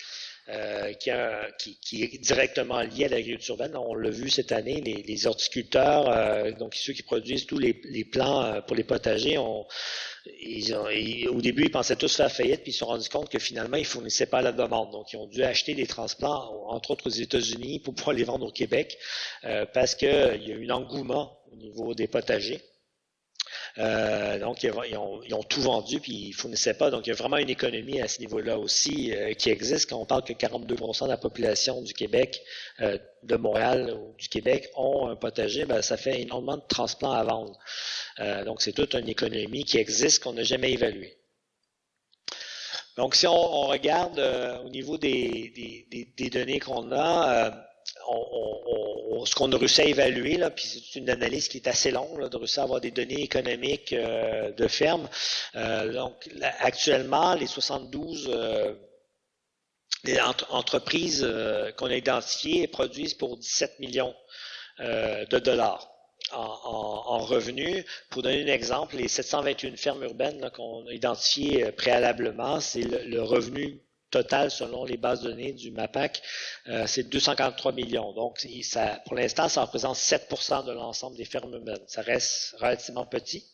Qui est directement lié à l'agriculture urbaine. On l'a vu cette année, les horticulteurs, donc ceux qui produisent tous les plants pour les potagers, au début, ils pensaient tous faire faillite, puis ils se sont rendus compte que finalement, ils ne fournissaient pas la demande. Donc, ils ont dû acheter des transplants, entre autres aux États-Unis, pour pouvoir les vendre au Québec, parce qu'il y a eu un engouement au niveau des potagers. Donc, ils ont tout vendu puis ils ne fournissaient pas. Donc, il y a vraiment une économie à ce niveau-là aussi qui existe. Quand on parle que 42% de la population du Québec, de Montréal ou du Québec ont un potager, ben, ça fait énormément de transplants à vendre. Donc, c'est toute une économie qui existe qu'on n'a jamais évaluée. Donc, si on regarde au niveau des données qu'on a, ce qu'on a réussi à évaluer, là, puis c'est une analyse qui est assez longue, là, de réussir à avoir des données économiques de ferme. Donc, actuellement, les 72 les entreprises qu'on a identifiées produisent pour 17 millions de dollars en revenus. Pour donner un exemple, les 721 fermes urbaines qu'on a identifiées préalablement, c'est le revenu total selon les bases de données du MAPAC, c'est 243 millions. Donc, pour l'instant, ça représente 7% de l'ensemble des fermes urbaines. Ça reste relativement petit.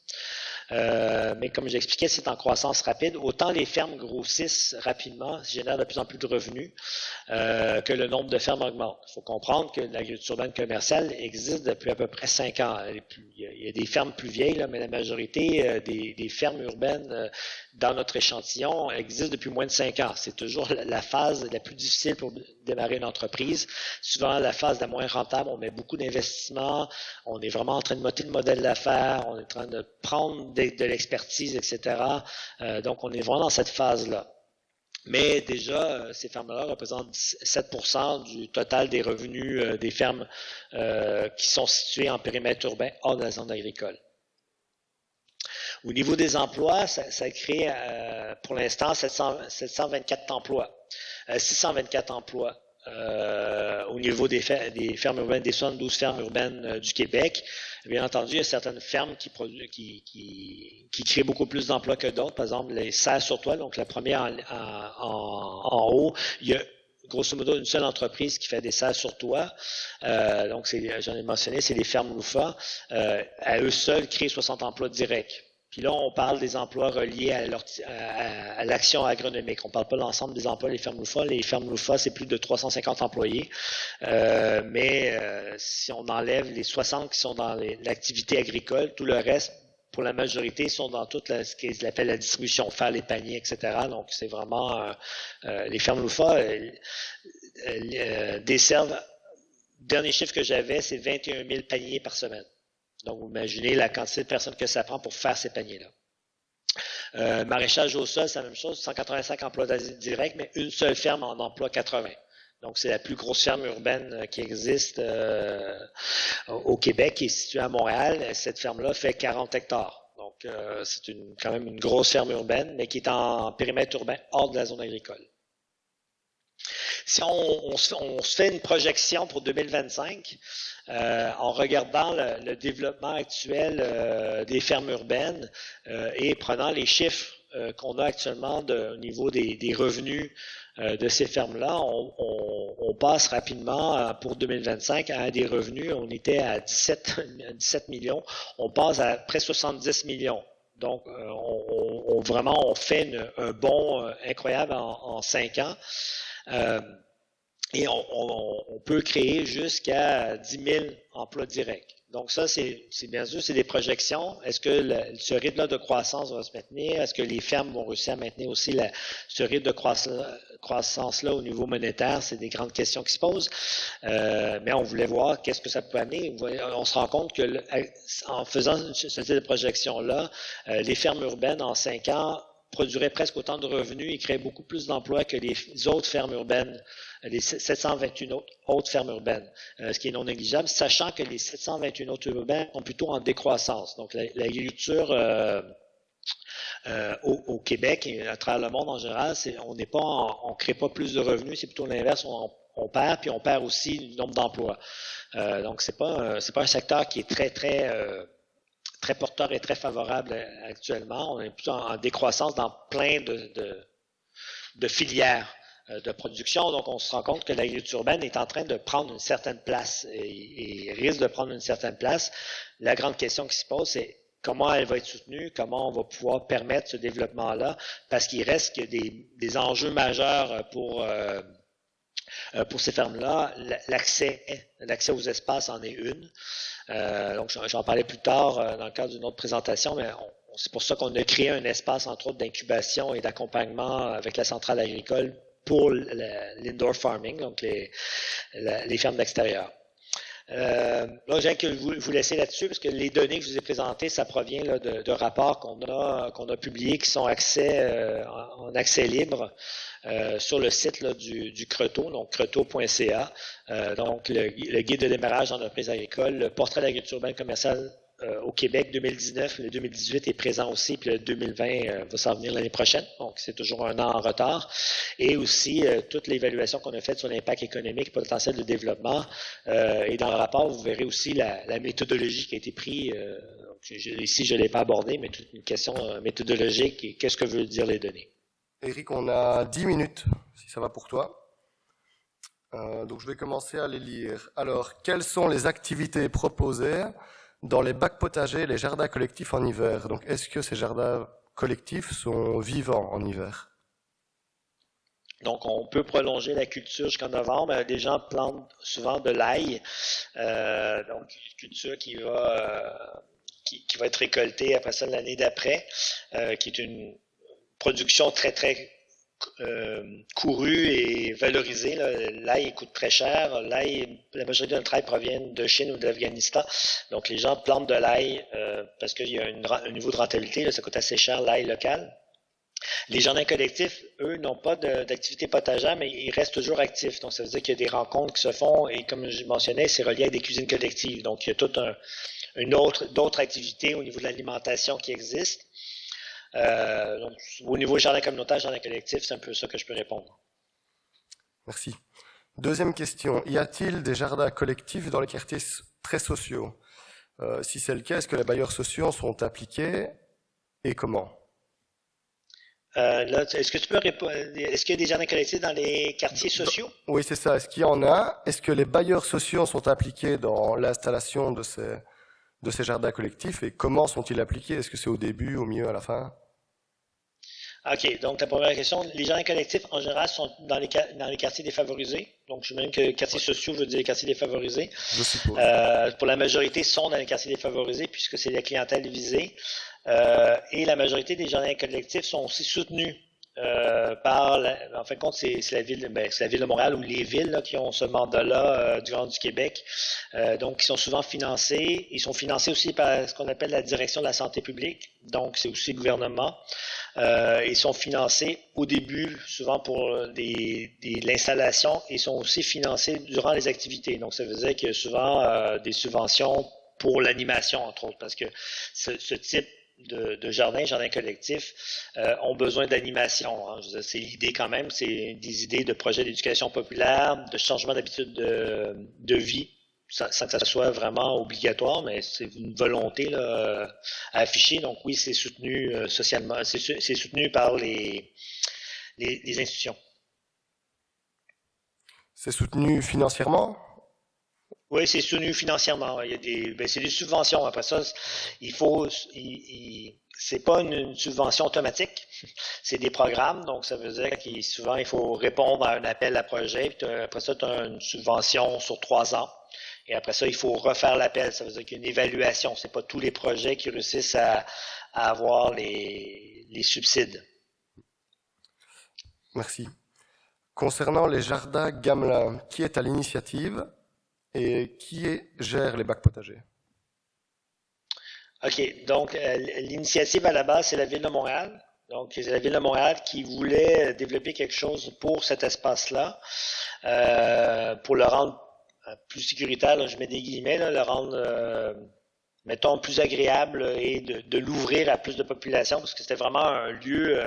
Mais comme j'expliquais, c'est en croissance rapide. Autant les fermes grossissent rapidement, génèrent de plus en plus de revenus, que le nombre de fermes augmente. Il faut comprendre que l'agriculture urbaine commerciale existe depuis à peu près 5 ans. Il y a des fermes plus vieilles, là, mais la majorité des fermes urbaines dans notre échantillon existent depuis moins de 5 ans. C'est toujours la phase la plus difficile pour démarrer une entreprise. Souvent, la phase la moins rentable, on met beaucoup d'investissements, on est vraiment en train de monter le modèle d'affaires, on est en train de prendre de l'expertise, etc. Donc, on est vraiment dans cette phase-là. Mais déjà, ces fermes-là représentent 7% du total des revenus des fermes qui sont situées en périmètre urbain hors de la zone agricole. Au niveau des emplois, ça crée pour l'instant 724 emplois, 624 emplois au niveau des fermes urbaines, des 72 fermes urbaines du Québec. Bien entendu, il y a certaines fermes qui créent beaucoup plus d'emplois que d'autres. Par exemple, les serres sur toile, donc la première en haut, il y a grosso modo une seule entreprise qui fait des serres sur toit. Donc, j'en ai mentionné, c'est les fermes Loufa. À eux seuls, créent 60 emplois directs. Puis là, on parle des emplois reliés à l'action agronomique. On ne parle pas de l'ensemble des emplois des fermes Loufa. Les fermes Loufa, c'est plus de 350 employés. Mais si on enlève les 60 qui sont dans l'activité agricole, tout le reste, pour la majorité, sont dans toute ce qu'ils appellent la distribution, faire les paniers, etc. Donc, c'est vraiment les fermes Loufa desservent. Le dernier chiffre que j'avais, c'est 21 000 paniers par semaine. Donc, vous imaginez la quantité de personnes que ça prend pour faire ces paniers-là. Maraîchage au sol, c'est la même chose, 185 emplois directs, mais une seule ferme en emploie 80. Donc, c'est la plus grosse ferme urbaine qui existe au Québec, qui est située à Montréal. Cette ferme-là fait 40 hectares. Donc, c'est quand même une grosse ferme urbaine, mais qui est en périmètre urbain hors de la zone agricole. Si on se fait une projection pour 2025, en regardant le développement actuel des fermes urbaines et prenant les chiffres qu'on a actuellement au niveau des revenus de ces fermes-là, on passe rapidement pour 2025 à des revenus. On était à 17 millions, on passe à près 70 millions. Donc, on fait un bond incroyable en 5 ans. Et on peut créer jusqu'à 10 000 emplois directs. Donc ça, c'est bien sûr, c'est des projections. Est-ce que ce rythme-là de croissance va se maintenir? Est-ce que les fermes vont réussir à maintenir aussi ce rythme de croissance-là au niveau monétaire? C'est des grandes questions qui se posent. Mais on voulait voir qu'est-ce que ça peut amener. On se rend compte que en faisant ce type de projection-là, les fermes urbaines, en 5 ans, produirait presque autant de revenus et créerait beaucoup plus d'emplois que les autres fermes urbaines, les 721 autres fermes urbaines, ce qui est non négligeable, sachant que les 721 autres urbaines sont plutôt en décroissance. Donc, l'agriculture au Québec et à travers le monde en général, on crée pas plus de revenus, c'est plutôt l'inverse, on perd, puis on perd aussi du nombre d'emplois. Donc, c'est pas un secteur qui est très porteur et très favorable actuellement. On est plutôt en décroissance dans plein de filières de production. Donc, on se rend compte que l'agriculture urbaine est en train de prendre une certaine place et risque de prendre une certaine place. La grande question qui se pose, c'est comment elle va être soutenue, comment on va pouvoir permettre ce développement-là, parce qu'il reste des enjeux majeurs pour ces fermes-là. L'accès aux espaces en est une. Donc, j'en parlais plus tard dans le cadre d'une autre présentation, mais c'est pour ça qu'on a créé un espace, entre autres, d'incubation et d'accompagnement avec la centrale agricole pour l'indoor farming, donc les fermes d'extérieur. Là, j'ai que vous laisser là-dessus parce que les données que je vous ai présentées, ça provient là, de rapports qu'on a publiés qui sont en accès libre sur le site là, du Creto, donc creto.ca. Donc, le guide de démarrage d'entreprise agricole, le portrait de l'agriculture urbaine commerciale au Québec 2019, le 2018 est présent aussi, puis le 2020 va s'en venir l'année prochaine, donc c'est toujours un an en retard. Et aussi, toute l'évaluation qu'on a faite sur l'impact économique et potentiel de développement. Et dans le rapport, vous verrez aussi la méthodologie qui a été prise. Ici, je ne l'ai pas abordée, mais toute une question méthodologique et qu'est-ce que veulent dire les données. Éric, on a 10 minutes, si ça va pour toi. Donc je vais commencer à les lire. Alors, quelles sont les activités proposées dans les bacs potagers et les jardins collectifs en hiver? Donc, est-ce que ces jardins collectifs sont vivants en hiver? Donc, on peut prolonger la culture jusqu'en novembre. Les gens plantent souvent de l'ail, donc une culture qui va être récoltée après ça l'année d'après, qui est une production très, très courue et valorisée. L'ail coûte très cher. L'ail, la majorité de notre ail provient de Chine ou de l'Afghanistan. Donc, les gens plantent de l'ail parce qu'il y a un niveau de rentabilité. Là, ça coûte assez cher, l'ail local. Les jardins collectifs, eux, n'ont pas d'activité potagère, mais ils restent toujours actifs. Donc, ça veut dire qu'il y a des rencontres qui se font et comme je mentionnais, c'est relié avec des cuisines collectives. Donc, il y a toute d'autres activités au niveau de l'alimentation qui existent. Donc, au niveau jardin communautaire, jardin collectif, c'est un peu ça que je peux répondre. Merci. Deuxième question. Y a-t-il des jardins collectifs dans les quartiers très sociaux? Si c'est le cas, est-ce que les bailleurs sociaux sont impliqués et comment? Là, est-ce que tu peux répondre? Est-ce qu'il y a des jardins collectifs dans les quartiers sociaux? Oui, c'est ça. Est-ce qu'il y en a? Est-ce que les bailleurs sociaux sont impliqués dans l'installation de ces jardins collectifs et comment sont-ils appliqués? Est-ce que c'est au début, au milieu, à la fin? OK, donc ta première question, les jardins collectifs en général sont dans les quartiers défavorisés. Donc, je me dis que quartiers sociaux veut dire quartiers défavorisés. Je suppose. Pour la majorité, sont dans les quartiers défavorisés puisque c'est la clientèle visée. Et la majorité des jardins collectifs sont aussi soutenus en fin de compte, c'est la ville de Montréal ou les villes là, qui ont ce mandat-là du Grand du Québec. Donc, ils sont souvent financés. Ils sont financés aussi par ce qu'on appelle la direction de la santé publique. Donc, c'est aussi le gouvernement. Ils sont financés au début, souvent pour l'installation, et sont aussi financés durant les activités. Donc, ça veut dire qu'il y a souvent des subventions pour l'animation, entre autres, parce que ce type de jardins collectifs ont besoin d'animation. Hein. C'est l'idée quand même, c'est des idées de projets d'éducation populaire, de changement d'habitude de vie, sans que ça soit vraiment obligatoire, mais c'est une volonté là, à afficher. Donc oui, c'est soutenu socialement, c'est soutenu par les institutions. C'est soutenu financièrement? Oui, c'est soutenu financièrement. Il y a c'est des subventions. Après ça, c'est pas une subvention automatique. C'est des programmes. Donc, ça veut dire souvent, il faut répondre à un appel à projet. Puis après ça, tu as une subvention sur 3 ans. Et après ça, il faut refaire l'appel. Ça veut dire qu'il y a une évaluation. C'est pas tous les projets qui réussissent à avoir les subsides. Merci. Concernant les jardins Gamelin, qui est à l'initiative et qui gère les bacs potagers? OK. Donc, l'initiative à la base, c'est la Ville de Montréal. Donc, c'est la Ville de Montréal qui voulait développer quelque chose pour cet espace-là, pour le rendre plus sécuritaire, là, je mets des guillemets, là, le rendre, mettons, plus agréable et de l'ouvrir à plus de population, parce que c'était vraiment un lieu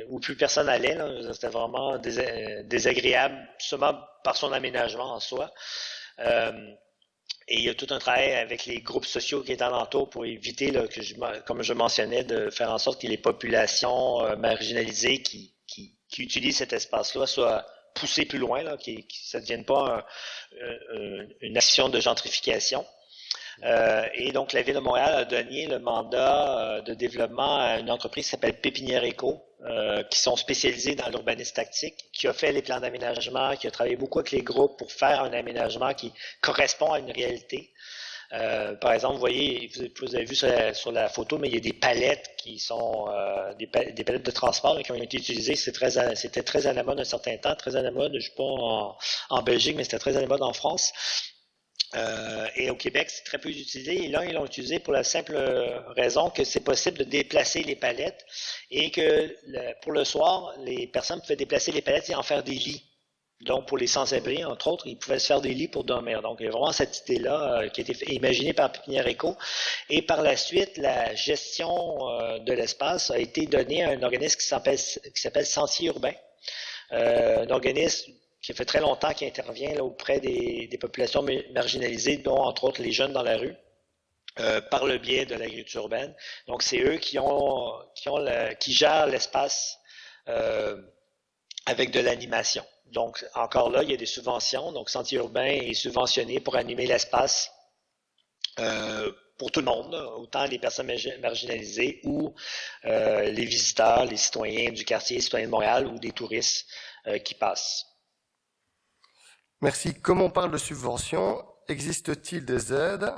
où plus personne allait. Là. C'était vraiment désagréable, seulement par son aménagement en soi. Et il y a tout un travail avec les groupes sociaux qui est alentour pour éviter, là, comme je mentionnais, de faire en sorte que les populations marginalisées qui utilisent cet espace-là soient poussées plus loin, là, que ça ne devienne pas une action de gentrification. Et donc, la Ville de Montréal a donné le mandat de développement à une entreprise qui s'appelle Pépinière Éco, qui sont spécialisés dans l'urbanisme tactique, qui a fait les plans d'aménagement, qui a travaillé beaucoup avec les groupes pour faire un aménagement qui correspond à une réalité. Par exemple, vous voyez, vous avez vu sur la photo, mais il y a des palettes qui sont des palettes de transport là, qui ont été utilisées. C'était très à la mode un certain temps, très à la mode, je ne suis pas en Belgique, mais c'était très à la mode en France. Et au Québec, c'est très peu utilisé. Et là, ils l'ont utilisé pour la simple raison que c'est possible de déplacer les palettes et que pour le soir, les personnes pouvaient déplacer les palettes et en faire des lits. Donc, pour les sans-abri, entre autres, ils pouvaient se faire des lits pour dormir. Donc, il y a vraiment cette idée-là qui a été imaginée par Pépinière Éco. Et par la suite, la gestion de l'espace a été donnée à un organisme qui s'appelle Sentier Urbain. Un organisme qui fait très longtemps qu'il intervient là, auprès des populations marginalisées, dont entre autres les jeunes dans la rue, par le biais de l'agriculture urbaine. Donc c'est eux qui gèrent l'espace avec de l'animation. Donc encore là, il y a des subventions. Donc Sentier Urbain est subventionné pour animer l'espace pour tout le monde, là, autant les personnes marginalisées ou les visiteurs, les citoyens du quartier, les citoyens de Montréal ou des touristes qui passent. Merci. Comme on parle de subventions, existe-t-il des aides,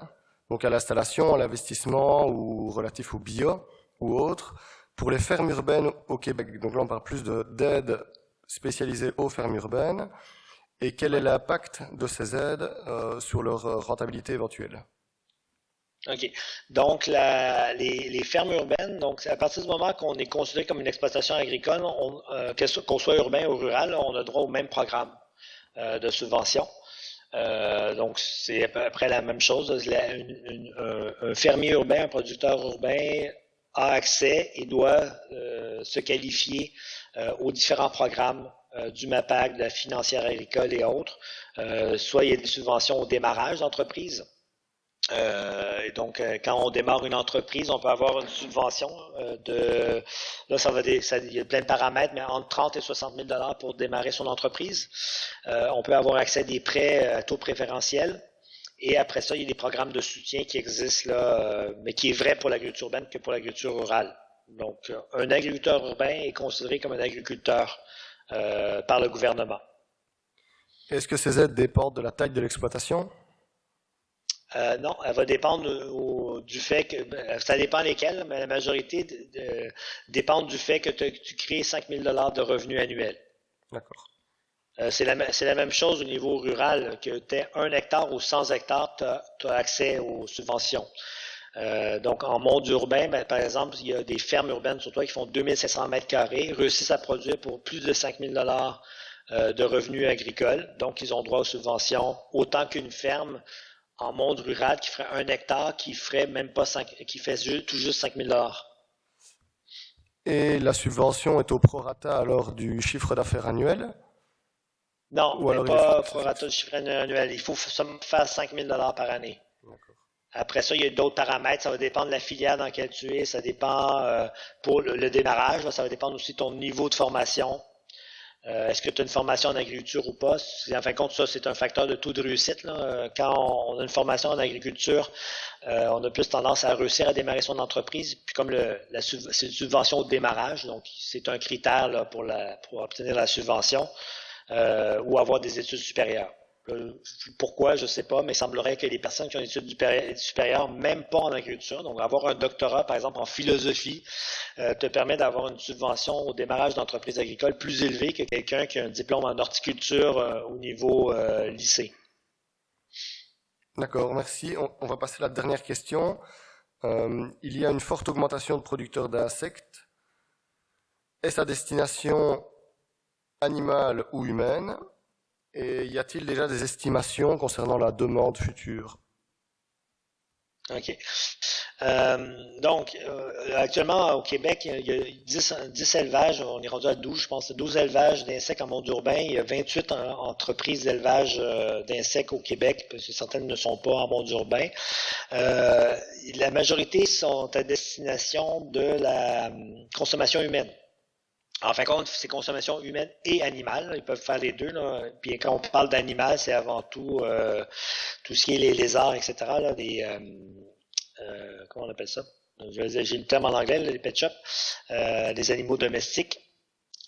donc à l'installation, à l'investissement ou relatifs au bio ou autres, pour les fermes urbaines au Québec? Donc là, on parle plus d'aides spécialisées aux fermes urbaines. Et quel est l'impact de ces aides sur leur rentabilité éventuelle? OK. Donc, les fermes urbaines, donc à partir du moment qu'on est considéré comme une exploitation agricole, qu'on soit urbain ou rural, on a droit au même programme de subvention. Donc, c'est à peu près la même chose. Un fermier urbain, un producteur urbain a accès et doit se qualifier aux différents programmes du MAPAC, de la financière agricole et autres. Soit il y a des subventions au démarrage d'entreprise. Et donc, quand on démarre une entreprise, on peut avoir une subvention de... Là, il y a plein de paramètres, mais entre 30 et 60 000 $ pour démarrer son entreprise. On peut avoir accès à des prêts à taux préférentiels. Et après ça, il y a des programmes de soutien qui existent là, mais qui est vrai pour l'agriculture urbaine que pour l'agriculture rurale. Donc, un agriculteur urbain est considéré comme un agriculteur par le gouvernement. Est-ce que ces aides dépendent de la taille de l'exploitation? Non, elle va dépendre du fait que, ça dépend lesquelles, mais la majorité dépend du fait que tu crées 5 000 $ de revenus annuels. D'accord. C'est la même chose au niveau rural, que tu aies 1 hectare ou 100 hectares, tu as accès aux subventions. Donc, en monde urbain, ben, par exemple, il y a des fermes urbaines sur toi qui font 2500 mètres carrés, réussissent à produire pour plus de 5 000 $ de revenus agricoles. Donc, ils ont droit aux subventions autant qu'une ferme en monde rural qui ferait 1 hectare, qui ferait même pas qui fait tout juste 5 000 $. Et la subvention est au prorata alors du chiffre d'affaires annuel? Non, Ou alors pas prorata du chiffre annuel. Il faut faire 5 000 $ par année. D'accord. Après ça, il y a d'autres paramètres. Ça va dépendre de la filière dans laquelle tu es. Ça dépend pour le démarrage. Là, ça va dépendre aussi de ton niveau de formation. Est-ce que tu as une formation en agriculture ou pas? En fin de compte, ça, c'est un facteur de taux de réussite. Là. Quand on a une formation en agriculture, on a plus tendance à réussir à démarrer son entreprise. Puis comme c'est une subvention au démarrage, donc c'est un critère là, pour obtenir la subvention ou avoir des études supérieures. Pourquoi, je ne sais pas, mais il semblerait que les personnes qui ont des études supérieures, même pas en agriculture, donc avoir un doctorat, par exemple, en philosophie, te permet d'avoir une subvention au démarrage d'entreprises agricoles plus élevée que quelqu'un qui a un diplôme en horticulture au niveau lycée. D'accord, merci. On va passer à la dernière question. Il y a une forte augmentation de producteurs d'insectes Est-ce à destination animale ou humaine? Et y a-t-il déjà des estimations concernant la demande future? OK. Donc, actuellement, au Québec, il y a 10 élevages, on est rendu à 12, je pense, 12 élevages d'insectes en monde urbain. Il y a 28 entreprises d'élevage d'insectes au Québec, parce que certaines ne sont pas en monde urbain. La majorité sont à destination de la consommation humaine. En fin de compte, c'est consommation humaine et animale. Ils peuvent faire les deux, là. Puis quand on parle d'animal, c'est avant tout tout ce qui est les lézards, etc. Là, comment on appelle ça? J'ai le terme en anglais, là, les pet shops, des animaux domestiques.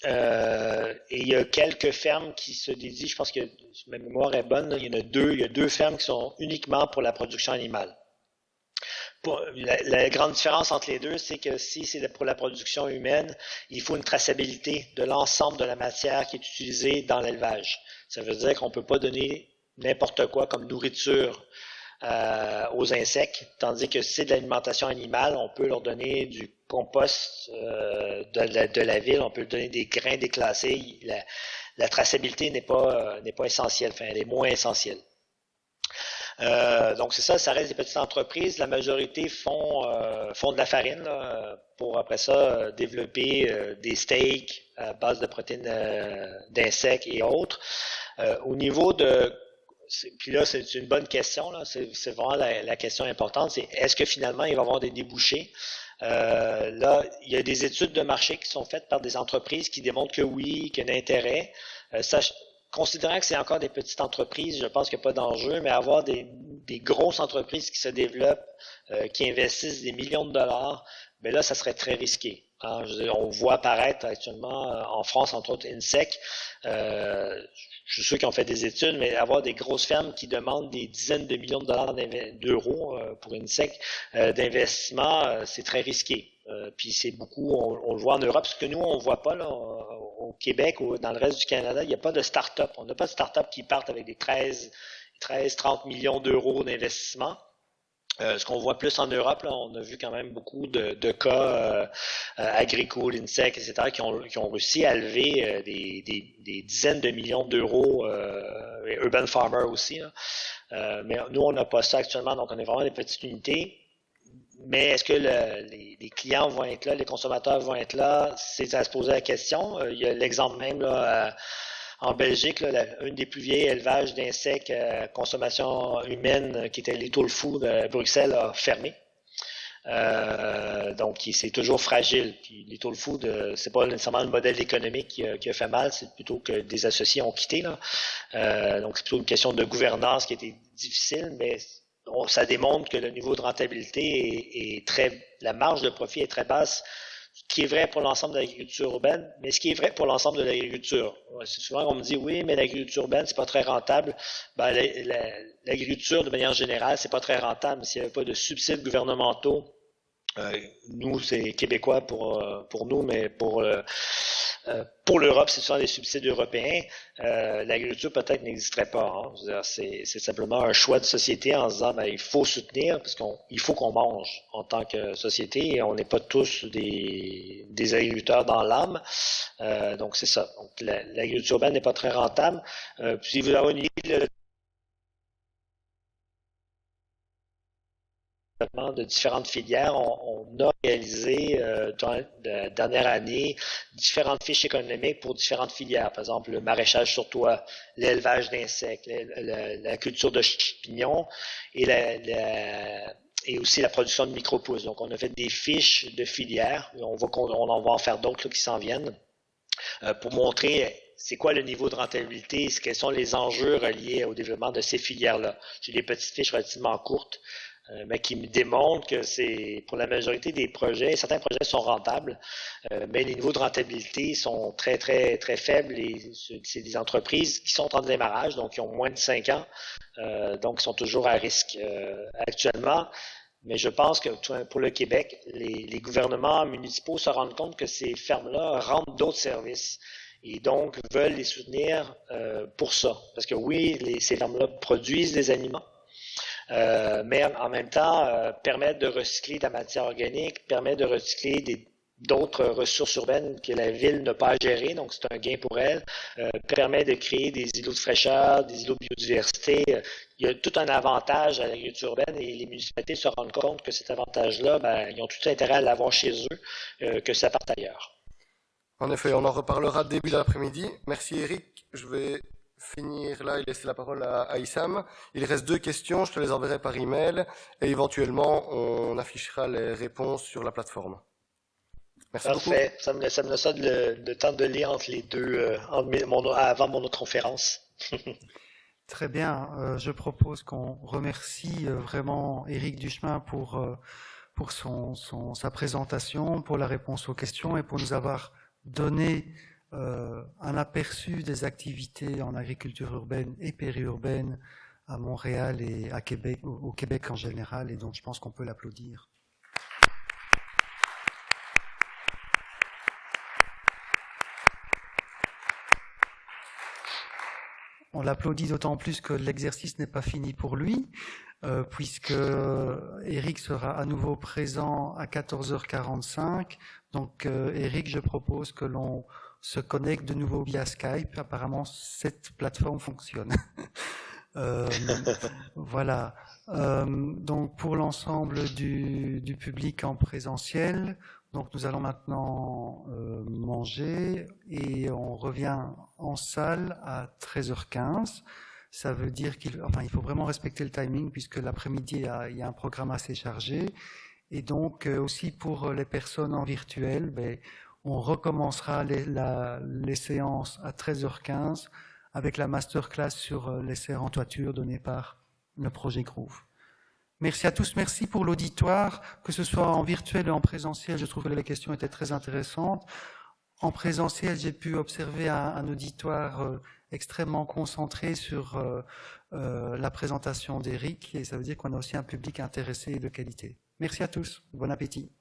Et il y a quelques fermes qui se dédient, je pense que si ma mémoire est bonne, là, il y a deux fermes qui sont uniquement pour la production animale. La grande différence entre les deux, c'est que si c'est pour la production humaine, il faut une traçabilité de l'ensemble de la matière qui est utilisée dans l'élevage. Ça veut dire qu'on ne peut pas donner n'importe quoi comme nourriture aux insectes, tandis que si c'est de l'alimentation animale, on peut leur donner du compost de la ville, on peut leur donner des grains déclassés. La traçabilité n'est pas essentielle, enfin elle est moins essentielle. Donc c'est ça, ça reste des petites entreprises. La majorité font de la farine là, pour après ça développer des steaks à base de protéines d'insectes et autres. Au niveau de puis là, c'est une bonne question, là. C'est vraiment la question importante, c'est est-ce que finalement il va y avoir des débouchés? Là, il y a des études de marché qui sont faites par des entreprises qui démontrent que oui, qu'il y a un intérêt. Considérant que c'est encore des petites entreprises, je pense qu'il n'y a pas d'enjeu, mais avoir des grosses entreprises qui se développent, qui investissent des millions de dollars, ben là, ça serait très risqué. Hein. Je veux dire, on voit apparaître actuellement en France, entre autres, INSEC. Je suis sûr qu'ils ont fait des études, mais avoir des grosses fermes qui demandent des dizaines de millions de dollars d'euros pour INSEC d'investissement, c'est très risqué. Puis c'est beaucoup, on le voit en Europe, ce que nous, on ne voit pas là, au Québec ou dans le reste du Canada, il n'y a pas de start-up. On n'a pas de start-up qui partent avec des 13-30 millions d'euros d'investissement. Ce qu'on voit plus en Europe, là, on a vu quand même beaucoup de cas agricoles, insectes, etc., qui ont réussi à lever des dizaines de millions d'euros, Urban Farmer aussi. Là. Mais nous, on n'a pas ça actuellement, donc on est vraiment des petites unités. Mais est-ce que les clients vont être là, les consommateurs vont être là? C'est à se poser la question. Il y a l'exemple même là, en Belgique, là, un des plus vieilles élevages d'insectes à consommation humaine, qui était Little Food de Bruxelles, a fermé. Donc, c'est toujours fragile. Puis Little Food, c'est pas nécessairement le modèle économique qui a fait mal, c'est plutôt que des associés ont quitté. Là. Donc, c'est plutôt une question de gouvernance qui a été difficile, mais ça démontre que le niveau de rentabilité la marge de profit est très basse, ce qui est vrai pour l'ensemble de l'agriculture urbaine, mais ce qui est vrai pour l'ensemble de l'agriculture. C'est souvent qu'on me dit oui, mais l'agriculture urbaine, c'est pas très rentable. Ben, l'agriculture, de manière générale, c'est pas très rentable s'il n'y avait pas de subsides gouvernementaux. Nous, c'est québécois pour nous, mais pour l'Europe, c'est souvent des subsides européens. L'agriculture peut-être n'existerait pas. Hein. C'est simplement un choix de société en se disant ben, il faut soutenir parce qu'il faut qu'on mange en tant que société et on n'est pas tous des agriculteurs dans l'âme. Donc c'est ça. Donc l'agriculture urbaine n'est pas très rentable. Si vous avez une idée de différentes filières. On a réalisé dans la dernière année différentes fiches économiques pour différentes filières. Par exemple, le maraîchage sur toit, l'élevage d'insectes, la culture de champignons et aussi la production de micro-pousses. Donc, on a fait des fiches de filières. On en va en faire d'autres qui s'en viennent pour montrer c'est quoi le niveau de rentabilité, quels sont les enjeux reliés au développement de ces filières-là. J'ai des petites fiches relativement courtes mais qui me démontre que c'est pour la majorité des projets, certains projets sont rentables, mais les niveaux de rentabilité sont très, très, très faibles et c'est des entreprises qui sont en démarrage, donc qui ont moins de 5 ans, donc qui sont toujours à risque actuellement. Mais je pense que pour le Québec, les gouvernements municipaux se rendent compte que ces fermes-là rendent d'autres services et donc veulent les soutenir pour ça. Parce que oui, ces fermes-là produisent des aliments, mais en même temps permettent de recycler de la matière organique, permettent de recycler d'autres ressources urbaines que la ville n'a pas à gérer, donc c'est un gain pour elle. Permet de créer des îlots de fraîcheur, des îlots de biodiversité. Il y a tout un avantage à l'agriculture urbaine et les municipalités se rendent compte que cet avantage-là, ils ont tout intérêt à l'avoir chez eux, que ça parte ailleurs. En effet, on en reparlera début d'après-midi. Merci Eric. Je vais finir là et laisser la parole à Issam. Il reste 2 questions, je te les enverrai par email et éventuellement on affichera les réponses sur la plateforme. Merci Parfait. beaucoup. Ça me laisse le temps de lire entre les deux, avant mon autre conférence. Très bien. Je propose qu'on remercie vraiment Éric Duchemin pour sa présentation, pour la réponse aux questions et pour nous avoir donné un aperçu des activités en agriculture urbaine et périurbaine à Montréal et à Québec, au Québec en général, et donc je pense qu'on peut l'applaudir. On l'applaudit d'autant plus que l'exercice n'est pas fini pour lui, puisque Éric sera à nouveau présent à 14h45. Donc Éric, je propose que l'on se connecte de nouveau via Skype. Apparemment, cette plateforme fonctionne. Voilà. Donc pour l'ensemble du public en présentiel, donc nous allons maintenant manger et on revient en salle à 13h15. Ça veut dire il faut vraiment respecter le timing puisque l'après-midi il y a un programme assez chargé. Et donc aussi pour les personnes en virtuel, on recommencera les séances à 13h15 avec la masterclass sur les serres en toiture donnée par le projet Groove. Merci à tous, merci pour l'auditoire, que ce soit en virtuel ou en présentiel, je trouve que les questions étaient très intéressantes. En présentiel, j'ai pu observer un auditoire extrêmement concentré sur la présentation d'Éric, et ça veut dire qu'on a aussi un public intéressé et de qualité. Merci à tous, bon appétit.